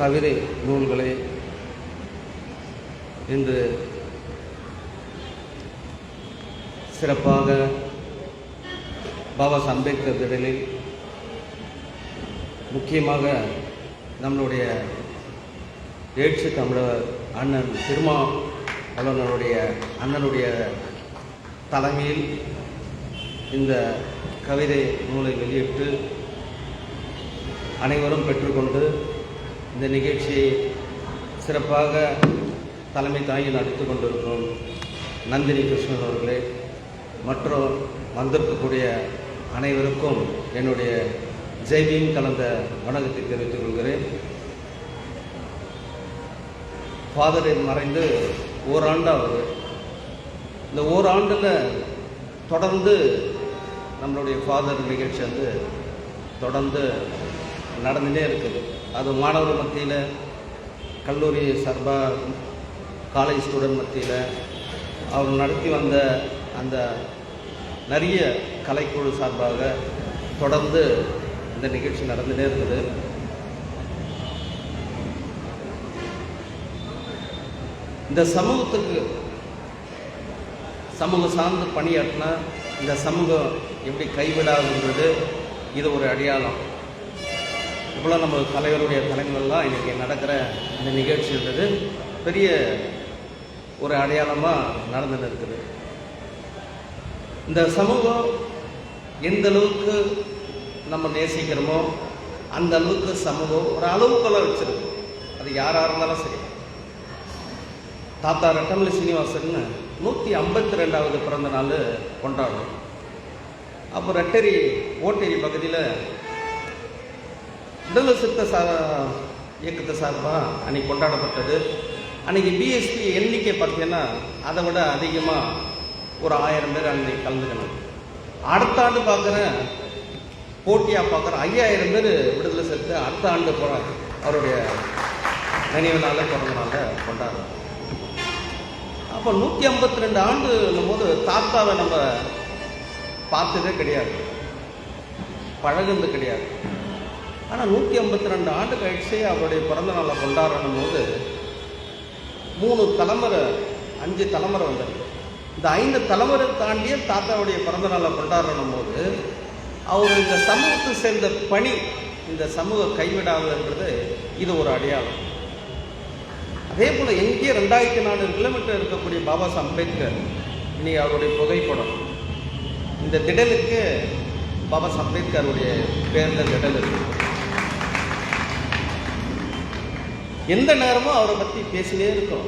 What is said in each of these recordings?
கவிதை நூல்களை இன்று சிறப்பாக பாபா அம்பேத்கர் திடலில் முக்கியமாக நம்மளுடைய எழுச்சி தமிழர் அண்ணன் திருமாவளவனுடைய அண்ணனுடைய தலைமையில் இந்த கவிதை நூலை வெளியிட்டு அனைவரும் பெற்றுக்கொண்டு இந்த நிகழ்ச்சியை சிறப்பாக தலைமை தாங்கி நடத்தி கொண்டிருக்கும் நந்தினி கிருஷ்ணன் அவர்களே மற்றும் வந்திருக்கக்கூடிய அனைவருக்கும் என்னுடைய ஜெய்பீம் கலந்த வணக்கத்தை தெரிவித்துக் கொள்கிறேன். ஃபாதரின் மறைந்து ஓராண்டாவது. இந்த ஓராண்டில் தொடர்ந்து நம்மளுடைய ஃபாதர் நிகழ்ச்சி தொடர்ந்து நடந்துகிட்டே இருக்குது. அது மாணவர் மத்தியில், கல்லூரி சார்பாக, காலேஜ் ஸ்டூடெண்ட் மத்தியில் அவர் நடத்தி வந்த அந்த நிறைய கலைக்குழு சார்பாக தொடர்ந்து இந்த நிகழ்ச்சி நடந்துகிட்டே இருக்குது. இந்த சமூகத்துக்கு சமூகம் சார்ந்து பணியாற்றினா இந்த சமூகம் எப்படி கைவிடாதுன்றது இது ஒரு அடையாளம். இவ்வளோ நம்ம தலைவருடைய தலைமையெல்லாம் இன்றைக்கி நடக்கிற இந்த நிகழ்ச்சின்றது பெரிய ஒரு அடையாளமாக நடந்துன்னு இருக்குது. இந்த சமூகம் எந்த அளவுக்கு நம்ம நேசிக்கிறோமோ அந்த அளவுக்கு சமூகம் ஒரு அளவுக்கெல்லாம் வச்சுருக்கு. அது யாராக இருந்தாலும் சரி. தாத்தா ரெட்டமலை சீனிவாசன் 152வது பிறந்த நாள் கொண்டாடும். அப்போ ரெட்டேரி ஓட்டேரி பகுதியில் விடுதலை சிறுத்தை இயக்கத்தை சார்பாக அன்றைக்கி கொண்டாடப்பட்டது. அன்றைக்கி பிஎஸ்பி எண்ணிக்கை பார்த்தீங்கன்னா அதை விட அதிகமாக ஒரு 1000 பேர் அன்றைக்கி கலந்துக்கணும். அடுத்த ஆண்டு பார்க்குறேன், போட்டியாக பார்க்குறேன் 5000 பேர் விடுதலை சிறுத்தை அடுத்த ஆண்டு அவருடைய நினைவு நாளில் பிறந்த நாளில் கொண்டாடுறோம். அப்போ 152 ஆண்டுன்னும் போது தாத்தாவை நம்ம பார்த்ததே கிடையாது, பழகுனது கிடையாது. ஆனால் 152 ஆண்டு கழிச்சு அவருடைய பிறந்த நாளை கொண்டாடணும் போது 3 தலைமுறை 5 தலைமுறை வந்திருக்கு. இந்த 5 தலைமுறை தாண்டிய தாத்தாவுடைய பிறந்த நாளை கொண்டாடணும் போது அவர் இந்த சமூகத்தை சேர்ந்த பணி, இந்த சமூக கைவிடாதுன்றது இது ஒரு அடையாளம். அதே போல் எங்கேயே 2400 கிலோமீட்டர் இருக்கக்கூடிய பாபா அம்பேத்கர் இனி அவருடைய புகைப்படம் இந்த திடலுக்கு பாபா அம்பேத்கருடைய பேரில் திடல் இருக்கு. எந்த நேரமும் அவரை பற்றி பேசினே இருக்கோம்,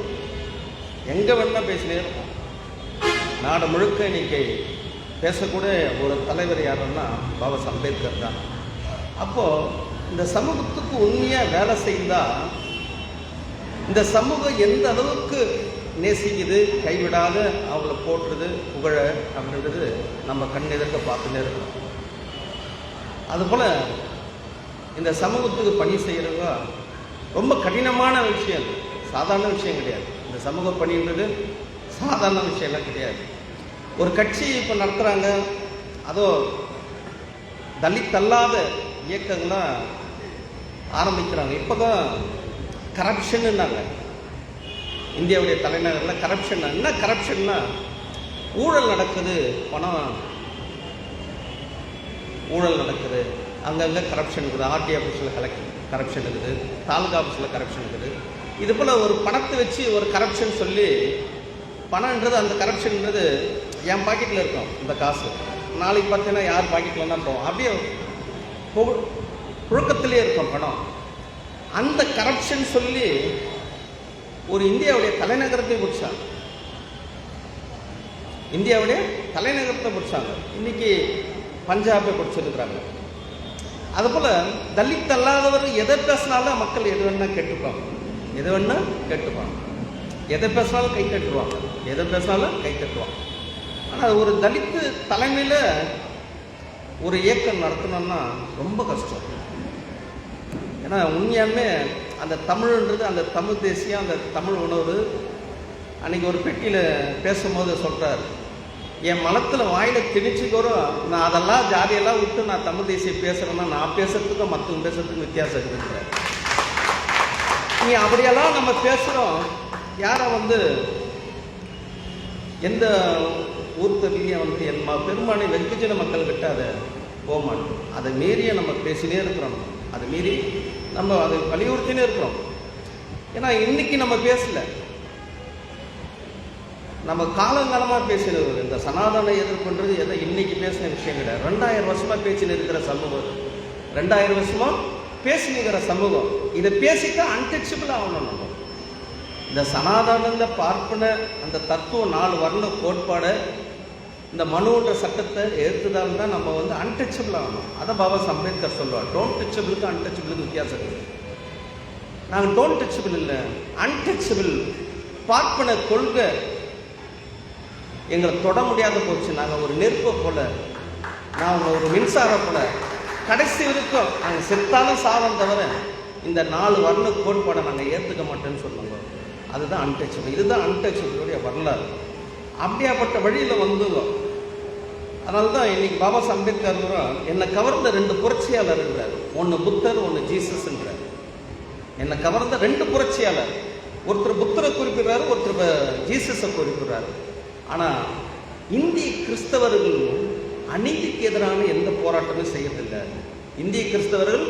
எங்கே வேணால் பேசினே இருக்கோம். நாடு முழுக்க இன்னைக்கு பேசக்கூடிய ஒரு தலைவர் யாருன்னா பாபா அம்பேத்கர் தான். அப்போது இந்த சமூகத்துக்கு உண்மையாக வேலை செய்தால் இந்த சமூகம் எந்த அளவுக்கு நேசிக்குது, கைவிடாத அவங்கள போட்டுறது புகழ அப்படின்றது நம்ம கண் எதிர்க்க பார்த்துட்டே இருக்கோம். அதுபோல் இந்த சமூகத்துக்கு பணி செய்கிறவங்க ரொம்ப கடினமான விஷயம், சாதாரண விஷயம் கிடையாது. இந்த சமூக பணின்றது சாதாரண விஷயம்லாம் கிடையாது. ஒரு கட்சி இப்போ நடத்துகிறாங்க, அதோ தலித் அல்லாத இயக்கங்கள்லாம் ஆரம்பிக்கிறாங்க. இப்போ தான் கரப்ஷன்னாங்க இந்தியாவுடைய தலைநகரில் கரப்ஷன். என்ன கரப்ஷன்னா ஊழல் நடக்குது, பணம் ஊழல் நடக்குது, அங்கங்கே கரப்ஷன் இருக்குது. ஆர்டி ஆஃபீஸில் கரப்ஷன் இருக்குது, தாலுகா ஆஃபீஸில் கரப்ஷன் இருக்குது. இது போல் ஒரு பணத்தை வச்சு ஒரு கரப்ஷன் சொல்லி, பணம்ன்றது அந்த கரப்ஷன்ன்றது என் பாக்கெட்டில் இருக்கும். இந்த காசு நாளைக்கு பார்த்தீங்கன்னா யார் பாக்கெட்டில் தான் போவோம், அப்படியே புழக்கத்திலே இருக்கும் பணம். அந்த கரப்ஷன் சொல்லி ஒரு இந்தியாவுடைய தலைநகரத்தை பிடிச்சாங்க. இந்தியாவுடைய தலைநகரத்தை பிடிச்சாங்க. இன்னைக்கு பஞ்சாபை பிடிச்சிருக்கிறாங்க. அதுபோல் தலித் அல்லாதவர் எதை பேசினாலும் மக்கள் எது வேணா கேட்டுப்பாங்க, எது வேணா கேட்டுப்பாங்க, எதை பேசினாலும் கை கட்டுருவாங்க, எதை பேசினாலும் கை கட்டுவாங்க. ஆனால் ஒரு தலித்து தலைமையில் ஒரு இயக்கம் நடத்தணும்னா ரொம்ப கஷ்டம். ஏன்னா உண்மையாலுமே அந்த தமிழ்ன்றது, அந்த தமிழ் தேசியம், அந்த தமிழ் உணர்வு. அன்றைக்கி ஒரு பெட்டியில் பேசும்போது சொல்கிறார், என் மனத்தில் வாயில் திணிச்சுக்கிறோம், நான் அதெல்லாம் ஜாதியெல்லாம் விட்டு நான் தமிழ் தேசியம் பேசுகிறேன்னா நான் பேசுகிறதுக்கும் மற்றவங்க பேசுகிறதுக்கும் வித்தியாசம் இருக்குங்கிறார். நீ அப்படியெல்லாம் நம்ம பேசுகிறோம். யாரை வந்து எந்த ஊர்த்தவிலையும் வந்து பெரும்பான்மை வெகுஜன மக்கள் கிட்ட அதை போக மாட்டோம். அதை மீறிய நம்ம பேசினே இருக்கிறோம். அதை மீறி நம்ம அதை வலியுறுத்தினே இருக்கிறோம். ஏன்னா இன்னைக்கு நம்ம பேசல, நம்ம காலங்காலமாக பேசினது. இந்த சனாதன எதிர்ப்புன்றது எதை இன்னைக்கு பேசின விஷயம் கிடையாது. 2000 வருஷமா பேசின்னு இருக்கிற சமூகம், 2000 வருஷமா பேசினுக்கிற சமூகம். இதை பேசிட்டா அன்டச்சபிள் ஆகணும். நம்ம இந்த சனாதன பார்ப்பன அந்த தத்துவம் 4 வர்ண கோட்பாடை இந்த மனுன்ற சட்டத்தை எடுத்துதான் தான் நம்ம வந்து அன்டச்சபிள் ஆகணும். அதை பாபா அம்பேத்கர் சொல்லுவார். டோன்ட் டச்சபிளுக்கு அன்டச்சபிளுக்கு வித்தியாசம் இருக்குது. நாங்கள் டோன்ட் டச்சபிள் இல்லை, அன்டச்சபிள். பார்ப்பன கொள்கை எங்களை தொட முடியாத போச்சு. நாங்கள் ஒரு நெருப்பை போல, நாங்கள் ஒரு மின்சாரம் போல கடைசி வரைக்கும் நாங்கள் செத்தாலும் சாதம் தவிர இந்த 4 வர்ண கோட்பாடை நாங்கள் ஏற்றுக்க மாட்டேன்னு சொல்லுவாங்க. அதுதான் அன்டச்சபிள். இதுதான் அன்டச்சபிளுடைய வரலாறு. அப்படியாப்பட்ட வழியில் வந்துடும். அதனால தான் இன்னைக்கு பாபா அம்பேத்கர் என்னை கவர்ந்த 2 புரட்சியாளர் என்றார். ஒன்று புத்தர், ஒன்று ஜீசஸ் என்றார். என்னை கவர்ந்த 2 புரட்சியாளர். ஒருத்தர் புத்தரை குறிப்பிடுறாரு, ஒருத்தர் ஜீசஸை குறிப்பிடுறாரு. ஆனால் இந்திய கிறிஸ்தவர்கள் அநீதிக்கு எதிரான எந்த போராட்டமும் செய்யறதில்லை. இந்திய கிறிஸ்தவர்கள்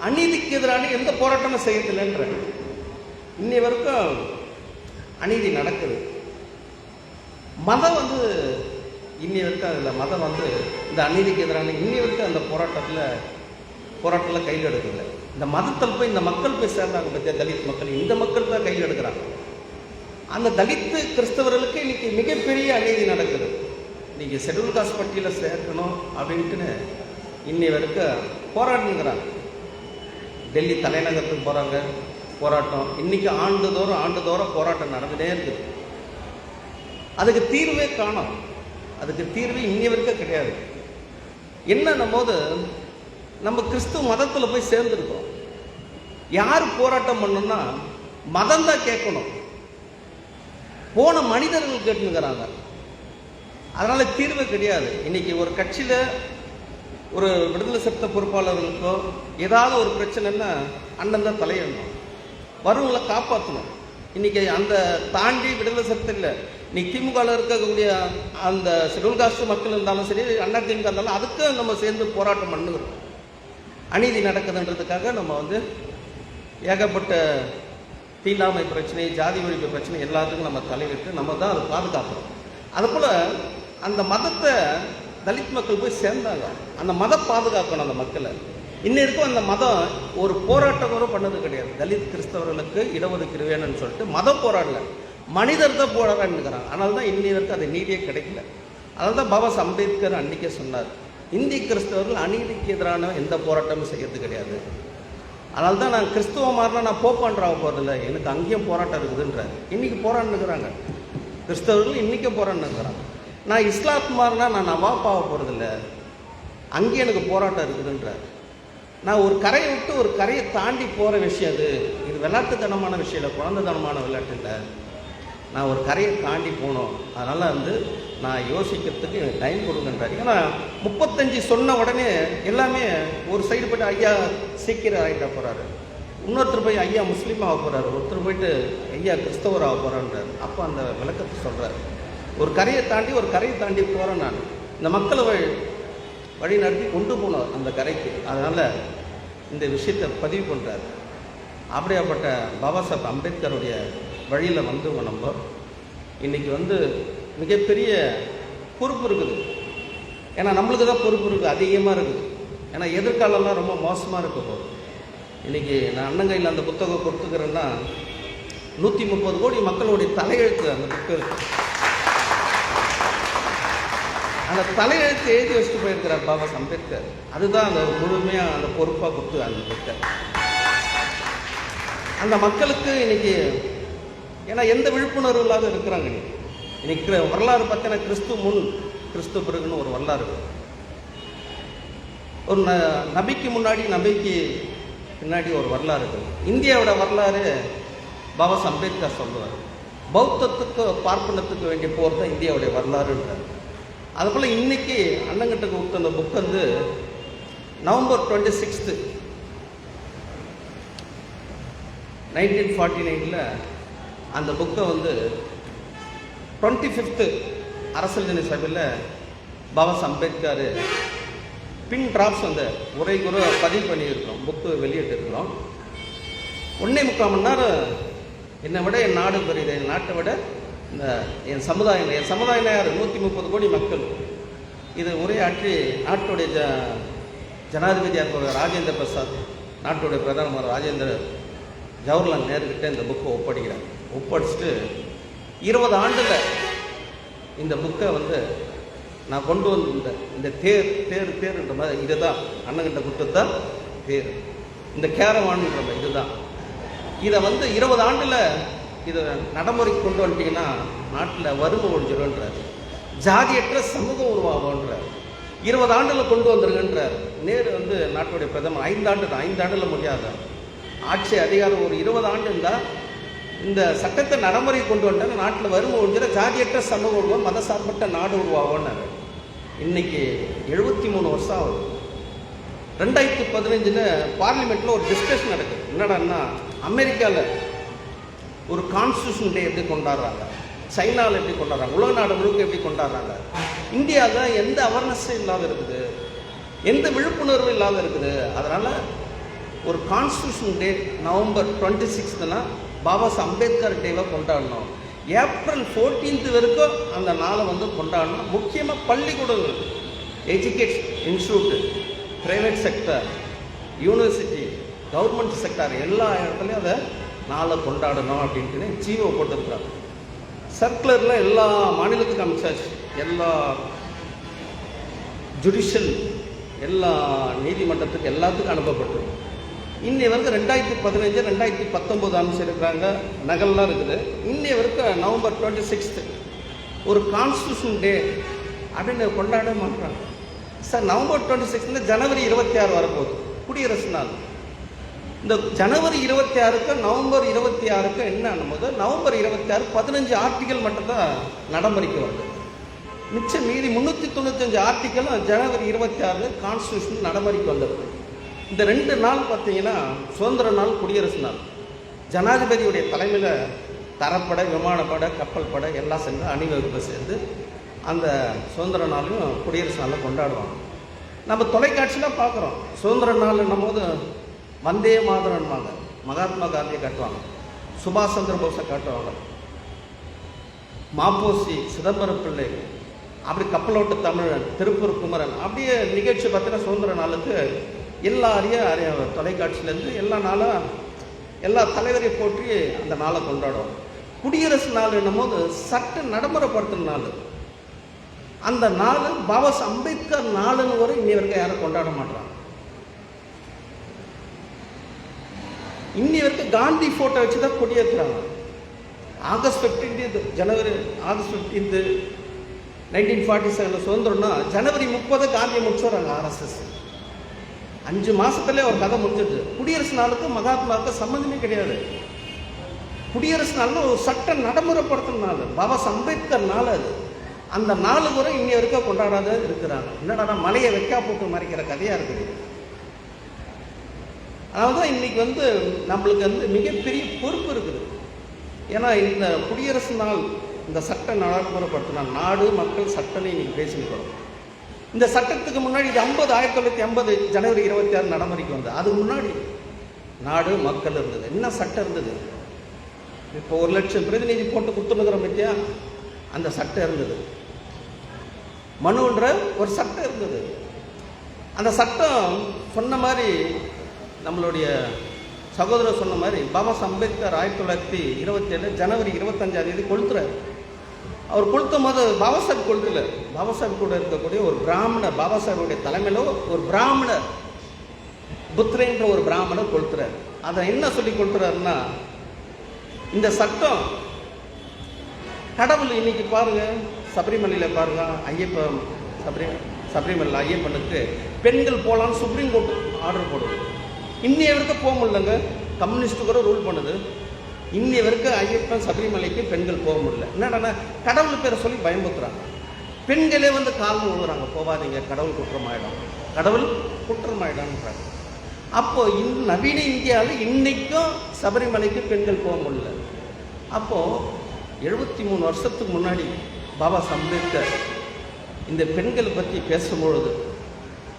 அநீதிக்கு எதிரான எந்த போராட்டமும் செய்யறதில்லைன்ற இன்னை வரைக்கும் அநீதி நடக்குது. மதம் வந்து இன்னி வரைக்கும் அதில் மதம் வந்து இந்த அநீதிக்கு எதிரான இன்னி வரைக்கும் அந்த போராட்டத்தில் கையில் எடுக்கல. இந்த மதத்தில் போய் இந்த மக்கள் போய் சேர்ந்தாங்க பற்றிய தலித் மக்கள், இந்த மக்கள் தான் கையில் எடுக்கிறாங்க. அந்த தலித்து கிறிஸ்தவர்களுக்கு இன்னைக்கு மிகப்பெரிய அநீதி நடக்குது. இன்னைக்கு ஷெட்யூல் காஸ்ட் பட்டியலில் சேர்க்கணும் அப்படின்ட்டுன்னு இன்னி வரைக்கும் போராட்டங்கிறாங்க. டெல்லி தலைநகரத்துக்கு போகிறாங்க, போராட்டம். இன்னைக்கு ஆண்டுதோறும் போராட்டம் நடந்துகிட்டே இருக்குது. அதுக்கு தீர்வே காணும். அதுக்கு தீர்வு இன்னி வரைக்கும் கிடையாது. என்னன்னும் போது நம்ம கிறிஸ்துவ மதத்தில் போய் சேர்ந்துருக்கோம். யார் போராட்டம் பண்ணணும்னா மதம் தான் கேட்கணும். போன மனிதர்கள் கேட்டுங்கிறாங்க. அதனால தீர்வு கிடையாது. இன்னைக்கு ஒரு கட்சியில் ஒரு விடுதலை சிறுத்தை பொறுப்பாளர்களுக்கோ ஏதாவது ஒரு பிரச்சனைன்னா அண்ணன் தான் தலையிடணும், வருவங்களை காப்பாற்றணும். இன்னைக்கு அந்த தாண்டி விடுதலை சிறுத்தை இல்லை. இன்னைக்கு திமுகவில் இருக்கக்கூடிய அந்த ஷெட்யூல் காஸ்ட் மக்கள் இருந்தாலும் சரி, அண்ணா திமுக இருந்தாலும் அதுக்கு நம்ம சேர்ந்து போராட்டம் பண்ணுகிறோம். அநீதி நடக்குதுன்றதுக்காக நம்ம வந்து ஏகப்பட்ட தீண்டாமை பிரச்சனை, ஜாதி ஒழிப்பு பிரச்சனை எல்லாத்துக்கும் நம்ம தலையிட்டு நம்ம தான் அதை பாதுகாக்கிறோம். அதுபோல் அந்த மதத்தை தலித் மக்கள் போய் சேர்ந்தாங்க. அந்த மதம் பாதுகாக்கணும் அந்த மக்களை. இன்னும் அந்த மதம் ஒரு போராட்டம் கூட பண்ணது கிடையாது. தலித் கிறிஸ்தவர்களுக்கு இடஒதுக்கீடு வேணும்னு சொல்லிட்டு மதம் போராடல, மனிதர் தான் போராடுங்கிறாங்க. அதனால தான் இன்னி வரைக்கும் அது நீதியே கிடைக்கல. அதனால தான் பாபா அம்பேத்கர் அன்றைக்கே சொன்னார், இந்திய கிறிஸ்தவர்கள் அநீதிக்கு எதிரான எந்த போராட்டமும் செய்யறது கிடையாது. அதனால தான் நான் கிறிஸ்துவ மாறினா நான் போப்பான்றாக போகிறதில்ல, எனக்கு அங்கேயும் போராட்டம் இருக்குதுன்றார். இன்றைக்கி போராடினுக்கிறாங்க கிறிஸ்தவர்கள், இன்றைக்கும் போராடினுக்கிறாங்க. நான் இஸ்லாத் மாறினா நான் நவாப்பாக போகிறதில்ல, அங்கேயும் எனக்கு போராட்டம் இருக்குதுன்றார். நான் ஒரு கரையை விட்டு ஒரு கரையை தாண்டி போகிற விஷயம் இது விளையாட்டுத்தனமான விஷயம் இல்லை, குழந்தைத்தனமான விளையாட்டு இல்லை. நான் ஒரு கரையை தாண்டி போகணும். அதனால் வந்து நான் யோசிக்கிறதுக்கு எனக்கு டைம் கொடுங்கன்றார். ஏன்னா 35 சொன்ன உடனே எல்லாமே ஒரு சைடு போய்ட்டு ஐயா சீக்கிரம் ஆகிட்ட போகிறாரு, இன்னொருத்தர் போய் ஐயா முஸ்லீம் ஆக போகிறாரு, ஒருத்தர் போயிட்டு ஐயா கிறிஸ்தவர் ஆக போகிறான்றார். அப்போ அந்த விளக்கத்தை சொல்கிறார், ஒரு கரையை தாண்டி போகிறேன் நான், இந்த மக்களை வழி நடத்தி கொண்டு போனோம் அந்த கரைக்கு. அதனால் இந்த விஷயத்தை பதிவு பண்ணுறார். அப்படியாப்பட்ட பாபா சாஹேப் அம்பேத்கருடைய வழியில் வந்தவங்க நம்ம இன்றைக்கி வந்து மிகப்பெரிய பொறுப்பு இருக்குது. ஏன்னா நம்மளுக்கு தான் பொறுப்பு இருக்குது, அதிகமாக இருக்குது. ஏன்னா எதிர்காலம்லாம் ரொம்ப மோசமாக இருக்க போகுது. இன்றைக்கி நான் அண்ணங்கையில் அந்த புத்தகம் கொடுத்துக்கிறேன்னா 130 கோடி மக்களுடைய தலையெழுத்து அந்த புக்கு இருக்குது. அந்த தலையெழுத்து எழுதி வச்சுட்டு போயிருக்கிறார் பாபா அம்பேத்கர். அதுதான் அந்த முழுமையாக அந்த பொறுப்பாக கொடுத்து அந்த புக்கை அந்த மக்களுக்கு இன்னைக்கு. ஏன்னா எந்த விழிப்புணர்வு இல்லாத இருக்கிறாங்க. இன்னைக்கு வரலாறு பார்த்தீங்கன்னா கிறிஸ்து முன் கிறிஸ்து பிறகுன்னு ஒரு வரலாறு, ஒரு நபிக்கு முன்னாடி நபிக்கு பின்னாடி ஒரு வரலாறு இருக்குது. இந்தியாவோட வரலாறு பாபா அம்பேத்கர் சொல்லுவார், பௌத்தத்துக்கு பார்ப்பனத்துக்கு வேண்டிய போர் தான் இந்தியாவுடைய வரலாறுன்றார். அதுபோல் இன்னைக்கு அண்ணங்கிட்ட கொடுத்த அந்த புக் வந்து நவம்பர் 26 1949 அந்த புக்கை வந்து 25th அரசியல் தின சபையில் பாபா அம்பேத்கர் பின் டிராப்ஸ் அந்த உரை குரு பதிவு பண்ணியிருக்கிறோம், புக்கு வெளியிட்டிருக்கிறோம். 1.25 மணி நேரம் என்னை விட என் நாடு பெரியது, என் நாட்டை விட இந்த என் சமுதாயம் யார் 130 கோடி மக்கள். இது உரையாற்றி நாட்டுடைய ஜனாதிபதியாக இருக்கிற ராஜேந்திர பிரசாத், நாட்டுடைய பிரதமர் ஜவஹர்லால் நேருக்கிட்ட இந்த புக்கை ஒப்படைக்கிறார். ஒப்படைச்சிட்டு 20 ஆண்டில் இந்த புக்கை வந்து நான் கொண்டு வந்து இந்த தேர்ன்ற மாதிரி இதுதான் அண்ணங்கிட்ட கொடுத்ததான் தேர், இந்த கேரவான்ன்ற மாதிரி இதுதான். இதை வந்து 20 ஆண்டில் இதை நடைமுறைக்கு கொண்டு வந்துட்டீங்கன்னா நாட்டில் வறுமை ஒழிஞ்சிடும்ன்றார், ஜாதியற்ற சமூகம் உருவாகும்ன்றார். 20 ஆண்டில் கொண்டு வந்துருங்கன்றார். நேரு வந்து நாட்டுடைய பிரதமர் 5 ஆண்டில் முடியாத ஆட்சி அதிகாரம் ஒரு 20 ஆண்டு இருந்தால் இந்த சட்டத்தை நடைமுறை கொண்டு வந்தாங்க, நாட்டில் வறுமை ஒழிஞ்சிட, ஜாதியற்ற சமூகம் உருவாகும், மதசார்பற்ற நாடு உருவாகும்னாரு. இன்னைக்கு 73 வருஷம் ஆகுது. 2015 பார்லிமெண்ட்டில் ஒரு டிஸ்கஷன் நடக்குது. என்னடான்னா, அமெரிக்காவில் ஒரு கான்ஸ்டியூஷன் டே எப்படி கொண்டாடுறாங்க, சைனாவில் எப்படி கொண்டாடுறாங்க, உலக நாடு முழுக்க எப்படி கொண்டாடுறாங்க, இந்தியாவில் எந்த அவேர்னஸும் இல்லாத இருக்குது, எந்த விழிப்புணர்வும் இல்லாத இருக்குது. அதனால் ஒரு கான்ஸ்டியூஷன் டே நவம்பர் 26னா பாபா அம்பேத்கர் டேவை கொண்டாடணும். ஏப்ரல் 14 வரைக்கும் அந்த நாளை வந்து கொண்டாடணும். முக்கியமாக பள்ளிக்கூடங்கள், education institute, private sector, university, government sector எல்லா இடத்துலையும் அதை நாளை கொண்டாடணும் அப்படின்ட்டு ஜிஓ போட்டிருக்கிறாங்க. சர்க்குலரில் எல்லா மாநிலத்துக்கும் அமைச்சாச்சு, எல்லா ஜுடிஷியல் எல்லா நீதிமன்றத்துக்கு எல்லாத்துக்கும் அனுப்பப்பட்டிருக்கு. இன்னைய வரைக்கும் 2015 2019 அமைச்சிருக்கிறாங்க, நகல்லாம் இருக்குது. இன்னைய வரைக்கும் நவம்பர் 26 ஒரு கான்ஸ்டியூஷன் டே அப்படின்னு கொண்டாட மாட்டாங்க சார். நவம்பர் 26 ஜனவரி 26 வரப்போகுது குடியரசு நாள். இந்த ஜனவரி 26 நவம்பர் 26 என்ன ஆனும்போது நவம்பர் 26 15 ஆர்டிக்கல் மட்டும்தான் நடைமுறைக்கு வருது. மிச்சம் மீதி 395 ஆர்டிக்கலும் ஜனவரி 26 கான்ஸ்டியூஷன் நடைமுறைக்கு வந்தது. இந்த 2 நாள் பார்த்தீங்கன்னா சுதந்திர நாள், குடியரசு நாள். ஜனாதிபதியுடைய தலைமையில் தரப்படை, விமானப்படை, கப்பல் படை எல்லாம் சேர்ந்து அணிவகுப்பை சேர்ந்து அந்த சுதந்திர நாளையும் குடியரசு நாளில் கொண்டாடுவாங்க. நம்ம தொலைக்காட்சியில் பார்க்குறோம், சுதந்திர நாள்ன்னும் போது வந்தே மாதரன்வாங்க, மகாத்மா காந்தியை காட்டுவாங்க, சுபாஷ் சந்திர போஸை காட்டுவாங்க, மாப்போசி, சிதம்பரம் பிள்ளை, அப்படி கப்பலோட்டு தமிழன், திருப்பூர் குமரன், அப்படியே நிகழ்ச்சி பார்த்தீங்கன்னா சுதந்திர நாளுக்கு எல்லாரையும் தொலைக்காட்சியிலேருந்து எல்லா நாளும் எல்லா தலைவரையும் போற்றி அந்த நாளை கொண்டாடும். குடியரசு நாள் என்னும் போது சட்ட நடைமுறைப்படுத்துகிற நாள். அந்த நாள் பாபா அம்பேத்கர் நாளுன்னு வரை இன்னி வரைக்கும் யாரும் கொண்டாட மாட்டாங்க. இன்னி வரைக்கும் காந்தி ஃபோட்டோ வச்சு தான் கொடியேற்றுறாங்க. ஆகஸ்ட் 15 ஜனவரி ஆகஸ்ட் 15 1947 சுதந்திரம்னா ஜனவரி 30 காந்தியை முடிச்சுடுறாங்க ஆர்எஸ்எஸ். 5 மாதத்துலேயே ஒரு கதை முடிஞ்சிடுது. குடியரசு நாளுக்கு மகாத்மாவுக்கு சம்மந்தமே கிடையாது. குடியரசு நாள்னு ஒரு சட்டம் நடைமுறைப்படுத்துற நாள், பாபா அம்பேத்கர் நாள். அது அந்த நாலு கூட இன்னி வரைக்கும் கொண்டாடாத இருக்கிறாங்க. என்னடா மலையை வைக்கா போட்டு மறைக்கிற கதையாக இருக்குது. அதனால தான் இன்றைக்கி வந்து நம்மளுக்கு வந்து மிகப்பெரிய பொறுப்பு இருக்குது. ஏன்னா இந்த குடியரசு நாள் இந்த சட்டம் நடைமுறைப்படுத்தினா நாடு மக்கள் சட்டம்னு இன்றைக்கி பேசிக்கிறோம். இந்த சட்டத்துக்கு முன்னாடி இது 1950 ஜனவரி 26 நடைமுறைக்கு வந்தது. அதுக்கு முன்னாடி நாடு மக்கள் இருந்தது. என்ன சட்டம் இருந்தது? இப்போ 1 லட்சம் பிரதிநிதி போட்டு கொடுத்துனுக்கிறோம் பற்றியா, அந்த சட்டம் இருந்தது. மனுன்ற ஒரு சட்டம் இருந்தது. அந்த சட்டம் சொன்ன மாதிரி நம்மளுடைய சகோதரர் சொன்ன மாதிரி பாபா அம்பேத்கர் 1927 ஜனவரி 25 கொளுத்துறார். அவர் கொளுத்தும் போது பாபா சாஹிப் கொளுத்துல, பாபா சாஹிப் கூட இருக்கக்கூடிய ஒரு பிராமணர், பாபா சாஹிபுடைய தலைமையில் ஒரு பிராமணர், புத்ரேன்ற ஒரு பிராமணர் கொளுத்துறார். அதை என்ன சொல்லி கொளுத்துறாருன்னா, இந்த சட்டம் கடவுள் இன்னைக்கு பாருங்க, சபரிமலையில் பாருங்க, ஐயப்பன் சபரிமலை ஐயப்பனுக்கு பெண்கள் போகலான்னு சுப்ரீம் கோர்ட் ஆர்டர் போடுது. இன்னைய வரைக்கும் போக முடியலங்க. கம்யூனிஸ்ட் கூட ரூல் பண்ணுது. இன்னைய வரைக்கும் ஐயப்பன் சபரிமலைக்கு பெண்கள் போக முடியல. என்னடா கடவுள் பேரை சொல்லி பயமுறுத்துறாங்க. பெண்களே வந்து காலம் விழுறாங்க, போகாதீங்க, கடவுள் குற்றமாயிடும், கடவுள் குற்றமாயிடான்றாங்க. அப்போ நவீன இந்தியாவில் இன்னைக்கும் சபரிமலைக்கு பெண்கள் போக முடியல. அப்போ 73 வருஷத்துக்கு முன்னாடி பாபா அம்பேத்கர் இந்த பெண்கள் பற்றி பேசும்பொழுது